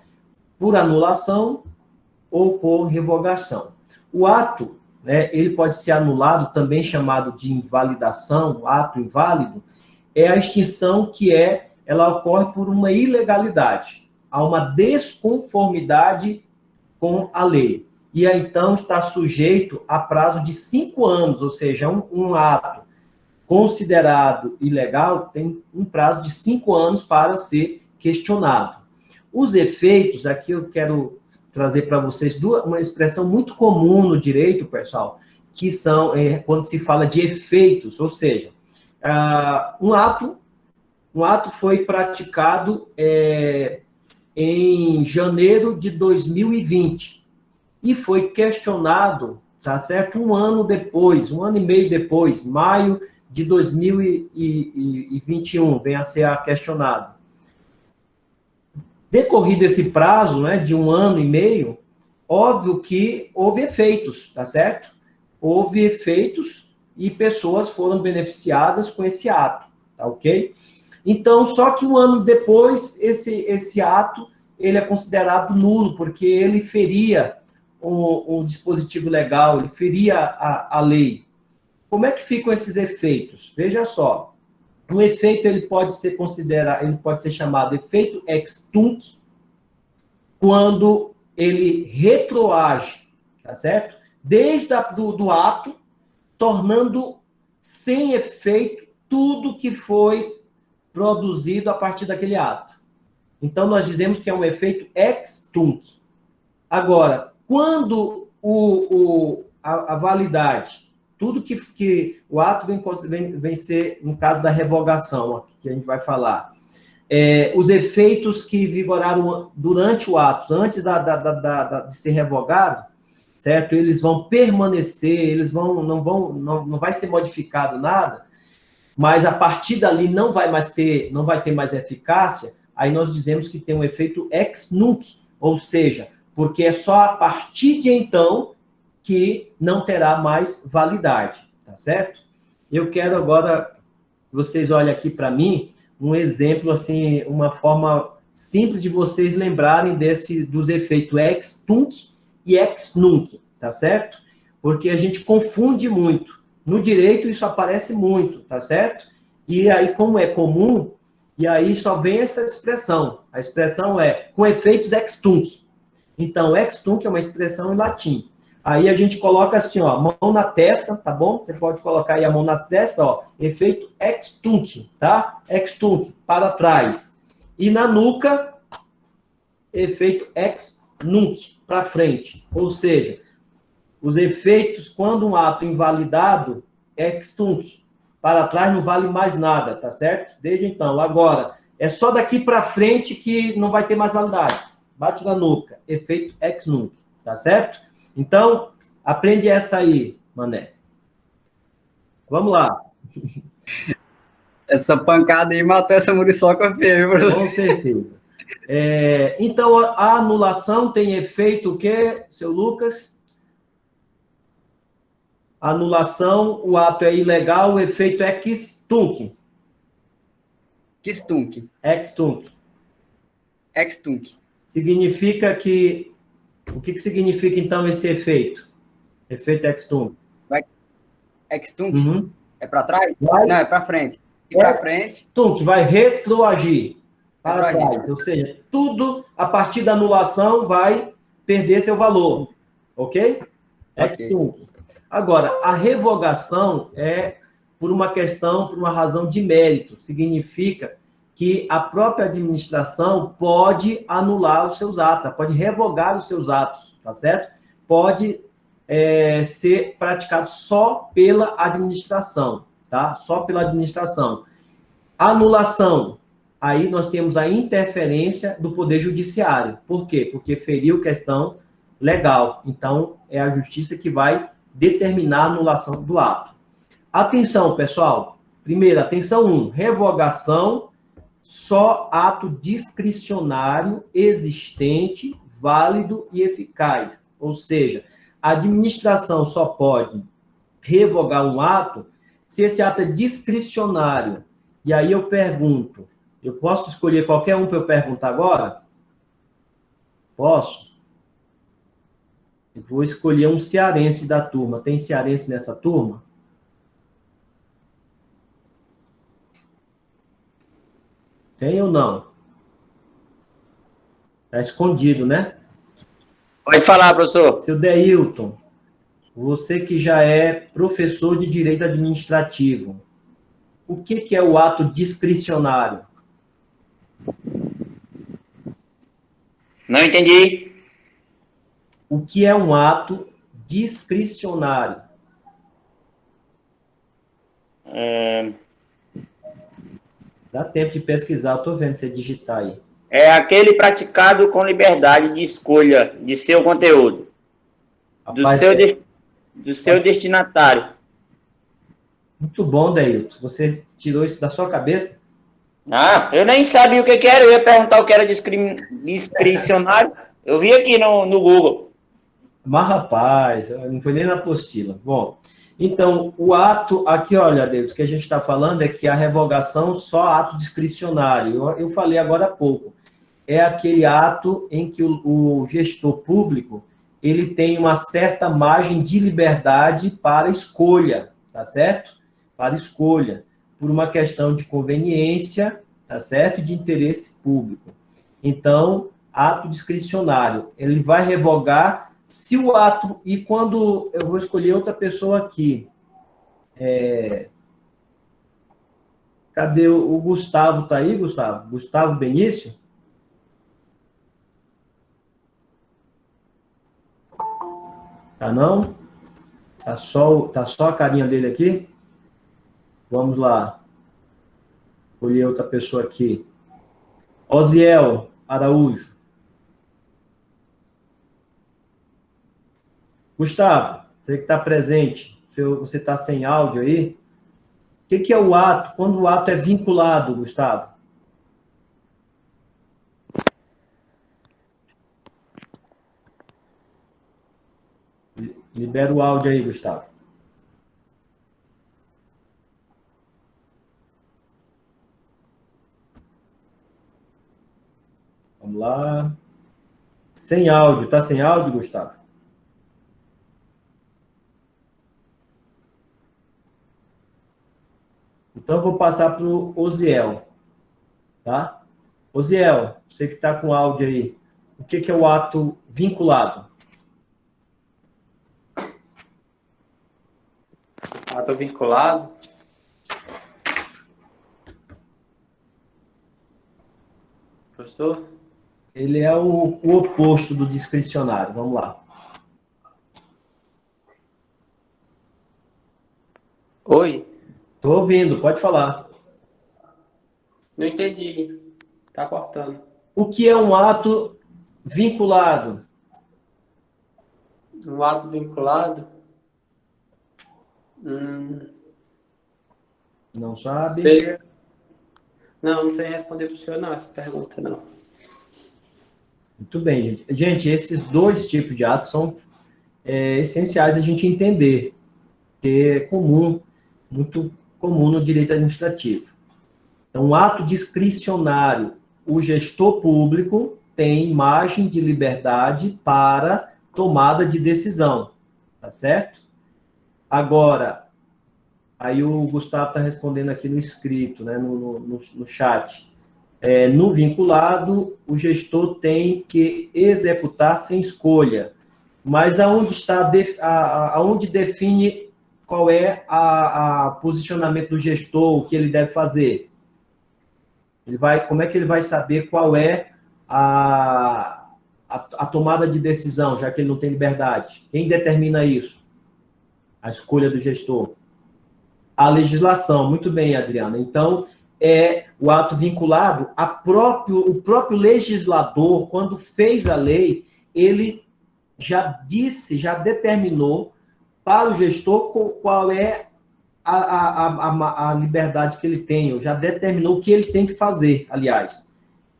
por anulação ou por revogação. O ato, né, ele pode ser anulado, também chamado de invalidação, ato inválido, é a extinção ela ocorre por uma ilegalidade. Há uma desconformidade com a lei. E aí, então, está sujeito a prazo de 5 anos, ou seja, um ato considerado ilegal tem um prazo de 5 anos para ser questionado. Os efeitos, aqui eu quero trazer para vocês uma expressão muito comum no direito, pessoal, que são quando se fala de efeitos, ou seja, um ato foi praticado em janeiro de 2020 e foi questionado, tá certo? Um ano e meio depois, maio de 2021, vem a ser questionado. Decorrido esse prazo, né, de 1 ano e meio, óbvio que houve efeitos, tá certo? Houve efeitos e pessoas foram beneficiadas com esse ato, tá ok? Então, só que 1 ano depois, esse ato, ele é considerado nulo, porque ele feria o dispositivo legal, ele feria a lei. Como é que ficam esses efeitos? Veja só. Um efeito, ele pode ser chamado efeito ex tunc, quando ele retroage, tá certo? Desde do ato, tornando sem efeito tudo que foi produzido a partir daquele ato. Então, nós dizemos que é um efeito ex tunc. Agora, quando a validade, tudo que o ato vem ser, no caso da revogação, que a gente vai falar, os efeitos que vigoraram durante o ato, antes de ser revogado, certo? Eles vão permanecer, não vai ser modificado nada, mas a partir dali não vai ter mais eficácia. Aí nós dizemos que tem um efeito ex nunc, ou seja, porque é só a partir de então que não terá mais validade, tá certo? Eu quero agora que vocês olhem aqui para mim um exemplo, assim, uma forma simples de vocês lembrarem dos efeitos ex tunc e ex nunc, tá certo? Porque a gente confunde muito. No direito isso aparece muito, tá certo? E aí, como é comum, e aí só vem essa expressão. A expressão é com efeitos ex tunc. Então, ex tunc é uma expressão em latim. Aí a gente coloca assim, ó, mão na testa, tá bom? Você pode colocar aí a mão na testa, ó, efeito ex tunc, tá? Ex tunc, para trás. E na nuca, efeito ex nunc, para frente. Ou seja, os efeitos, quando um ato invalidado, ex tunc, para trás não vale mais nada, tá certo? Desde então. Agora, é só daqui para frente que não vai ter mais validade. Bate na nuca, efeito ex nunc, tá certo? Então, aprende essa aí, Mané. Vamos lá. Essa pancada aí matou essa muriçoca feia, viu? Com certeza. Então, a anulação tem efeito o quê, seu Lucas? A anulação, o ato é ilegal, o efeito é ex tunc. Ex tunc. Ex tunc. Ex tunc. Significa que... O que significa, então, esse efeito? Efeito ex tunc. Ex tunc? Uhum. É para trás? Vai. Não, é para frente. E para frente... Tunc, vai retroagir para trás. Ou seja, tudo a partir da anulação vai perder seu valor. Ok? Ex tunc. Agora, a revogação é por uma razão de mérito. Significa que a própria administração pode anular os seus atos, pode revogar os seus atos, tá certo? Pode ser praticado só pela administração. tá? Só pela administração. Anulação. Aí nós temos a interferência do Poder Judiciário. Por quê? Porque feriu questão legal. Então, é a Justiça que vai determinar a anulação do ato. Atenção, pessoal. Primeiro, atenção 1. Revogação, só ato discricionário, existente, válido e eficaz. Ou seja, a administração só pode revogar um ato se esse ato é discricionário. E aí eu pergunto, eu posso escolher qualquer um para eu perguntar agora? Posso? Eu vou escolher um cearense da turma. Tem cearense nessa turma? Tem ou não? Está escondido, né? Pode falar, professor. Seu Deilton, você que já é professor de Direito Administrativo, o que é o ato discricionário? Não entendi. O que é um ato discricionário? Dá tempo de pesquisar, eu estou vendo você digitar aí. É aquele praticado com liberdade de escolha de seu conteúdo, Rapaz, do seu destinatário. Muito bom, Deilton. Você tirou isso da sua cabeça? Ah, eu nem sabia o que era, eu ia perguntar o que era discricionário. Eu vi aqui no Google. Mas, rapaz, não foi nem na apostila. Bom, então, o ato, aqui, olha, Deilton, o que a gente está falando é que a revogação só ato discricionário. Eu falei agora há pouco. É aquele ato em que o gestor público ele tem uma certa margem de liberdade para escolha, tá certo? Para escolha, por uma questão de conveniência, tá certo? De interesse público. Então, ato discricionário, ele vai revogar se o ato, e quando eu vou escolher outra pessoa aqui, cadê o Gustavo? Tá aí, Gustavo? Gustavo Benício? Tá não? Tá só a carinha dele aqui? Vamos lá. Escolher outra pessoa aqui. Osiel Araújo. Gustavo, você que está presente, você está sem áudio aí? O que é o ato? Quando o ato é vinculado, Gustavo? Libera o áudio aí, Gustavo. Vamos lá. Sem áudio. Tá sem áudio, Gustavo? Então, eu vou passar para o Osiel. Tá? Osiel, você que está com áudio aí, o que é o ato vinculado? Ato vinculado. Professor? Ele é o oposto do discricionário. Vamos lá. Oi? Estou ouvindo, pode falar. Não entendi. Tá cortando. O que é um ato vinculado? Um ato vinculado? Não sabe? Sei. Não sei responder para o senhor, não, essa pergunta, não. Muito bem, gente. Gente, esses dois tipos de atos são essenciais a gente entender, que é comum, muito comum no direito administrativo. Então, um ato discricionário, o gestor público tem margem de liberdade para tomada de decisão, tá certo? Agora, aí o Gustavo está respondendo aqui no escrito, né, no chat. No vinculado, o gestor tem que executar sem escolha. Mas aonde define qual é o posicionamento do gestor, o que ele deve fazer? Como é que ele vai saber qual é a tomada de decisão, já que ele não tem liberdade? Quem determina isso? A escolha do gestor. à legislação. Muito bem, Adriana. Então, o ato vinculado o próprio legislador, quando fez a lei, ele já determinou para o gestor qual é a liberdade que ele tem, ou já determinou o que ele tem que fazer, aliás.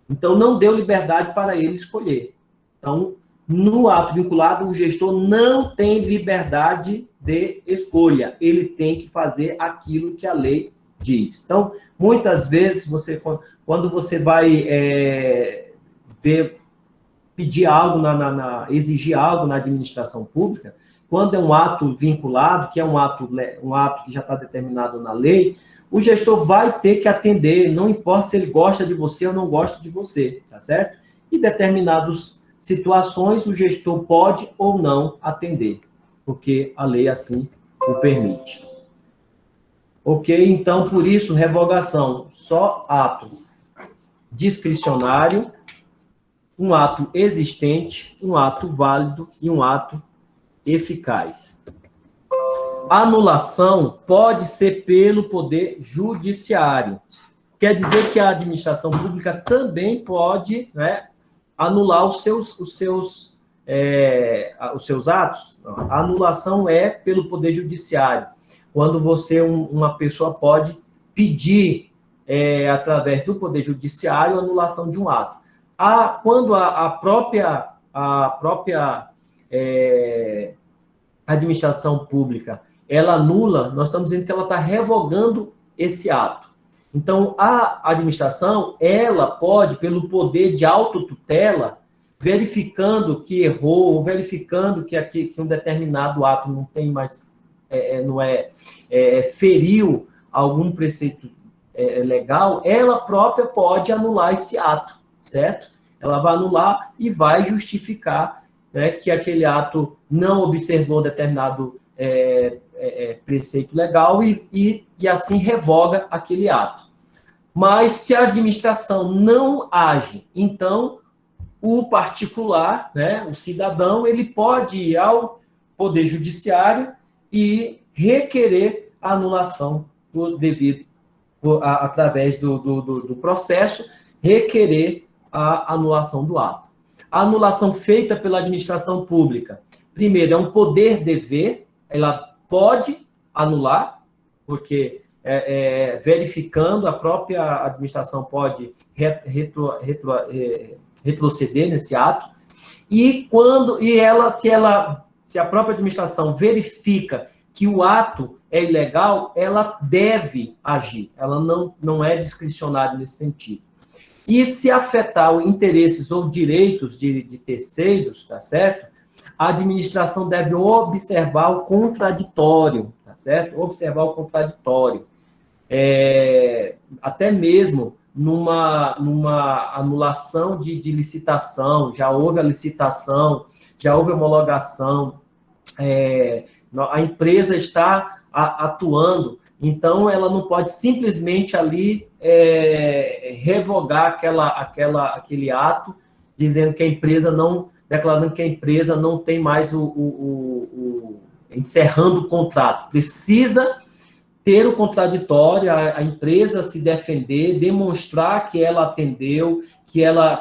Então, não deu liberdade para ele escolher. Então, no ato vinculado, o gestor não tem liberdade de escolha. Ele tem que fazer aquilo que a lei diz. Então, muitas vezes, quando você vai pedir algo, exigir algo na administração pública, quando é um ato vinculado, que é um ato que já está determinado na lei, o gestor vai ter que atender, não importa se ele gosta de você ou não gosta de você, tá certo? Em determinadas situações, o gestor pode ou não atender, porque a lei assim o permite. Ok? Então, por isso, revogação, só ato discricionário, um ato existente, um ato válido e um ato eficaz. Anulação pode ser pelo Poder Judiciário. Quer dizer que a administração pública também pode, né, anular os seus atos. A anulação é pelo Poder Judiciário. Quando uma pessoa pode pedir, através do Poder Judiciário, a anulação de um ato. Quando a própria administração pública, ela anula, nós estamos dizendo que ela está revogando esse ato. Então, a administração, ela pode, pelo poder de autotutela, verificando que errou, ou verificando que um determinado ato não tem mais, feriu algum preceito legal, ela própria pode anular esse ato, certo? Ela vai anular e vai justificar, né, que aquele ato não observou determinado preceito legal e assim revoga aquele ato. Mas se a administração não age, então o particular, né, o cidadão, ele pode ir ao Poder Judiciário e requerer a anulação através do processo, requerer a anulação do ato. A anulação feita pela administração pública, primeiro, é um poder-dever, ela pode anular, porque verificando, a própria administração pode retroceder nesse ato, se a própria administração verifica que o ato é ilegal, ela deve agir, ela não é discricionária nesse sentido. E se afetar interesses ou direitos de terceiros, tá certo? A administração deve observar o contraditório, tá certo? Observar o contraditório. Até mesmo numa anulação de licitação, já houve a licitação, já houve homologação, a empresa está atuando, então ela não pode simplesmente ali revogar aquele ato, dizendo que a empresa declarando que a empresa não tem mais encerrando o contrato. Precisa ter o contraditório, a empresa se defender, demonstrar que ela atendeu,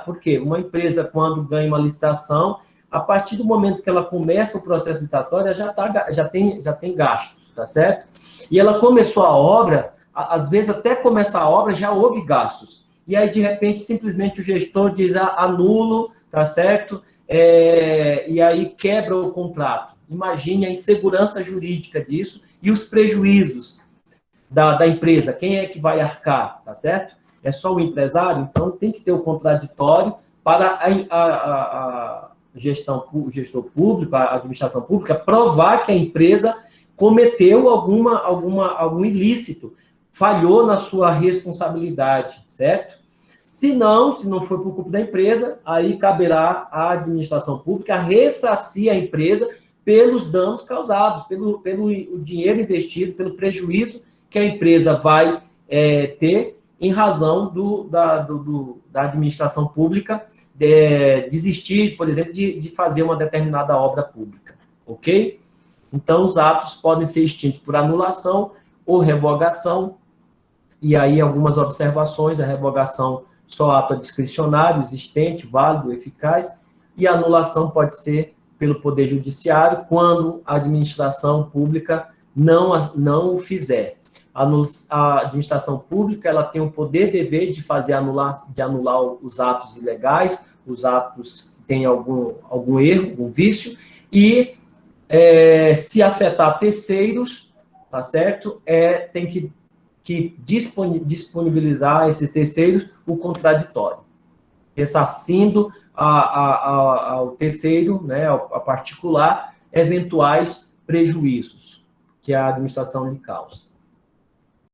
porque uma empresa, quando ganha uma licitação, a partir do momento que ela começa o processo licitatório, já tem gastos, tá certo? E ela começou a obra, às vezes até começar a obra já houve gastos. E aí, de repente, simplesmente o gestor diz, anulo, tá certo? E aí quebra o contrato. Imagine a insegurança jurídica disso e os prejuízos da empresa. Quem é que vai arcar, tá certo? É só o empresário? Então, tem que ter o contraditório para o gestor público, a administração pública, provar que a empresa cometeu algum ilícito, falhou na sua responsabilidade, certo? Se não for por culpa da empresa, aí caberá à administração pública ressarcir a empresa pelos danos causados, pelo dinheiro investido, pelo prejuízo que a empresa vai ter em razão da administração pública desistir, por exemplo, de fazer uma determinada obra pública, ok? Então, os atos podem ser extintos por anulação ou revogação, e aí algumas observações, a revogação só ato discricionário, existente, válido, eficaz, e a anulação pode ser pelo Poder Judiciário, quando a administração pública não o fizer. A administração pública ela tem o poder dever de anular os atos ilegais, os atos que têm algum erro, algum vício, e se afetar terceiros, tá certo? Tem que disponibilizar a esses terceiros o contraditório, ressarcindo ao terceiro, né, a particular, eventuais prejuízos que a administração lhe causa.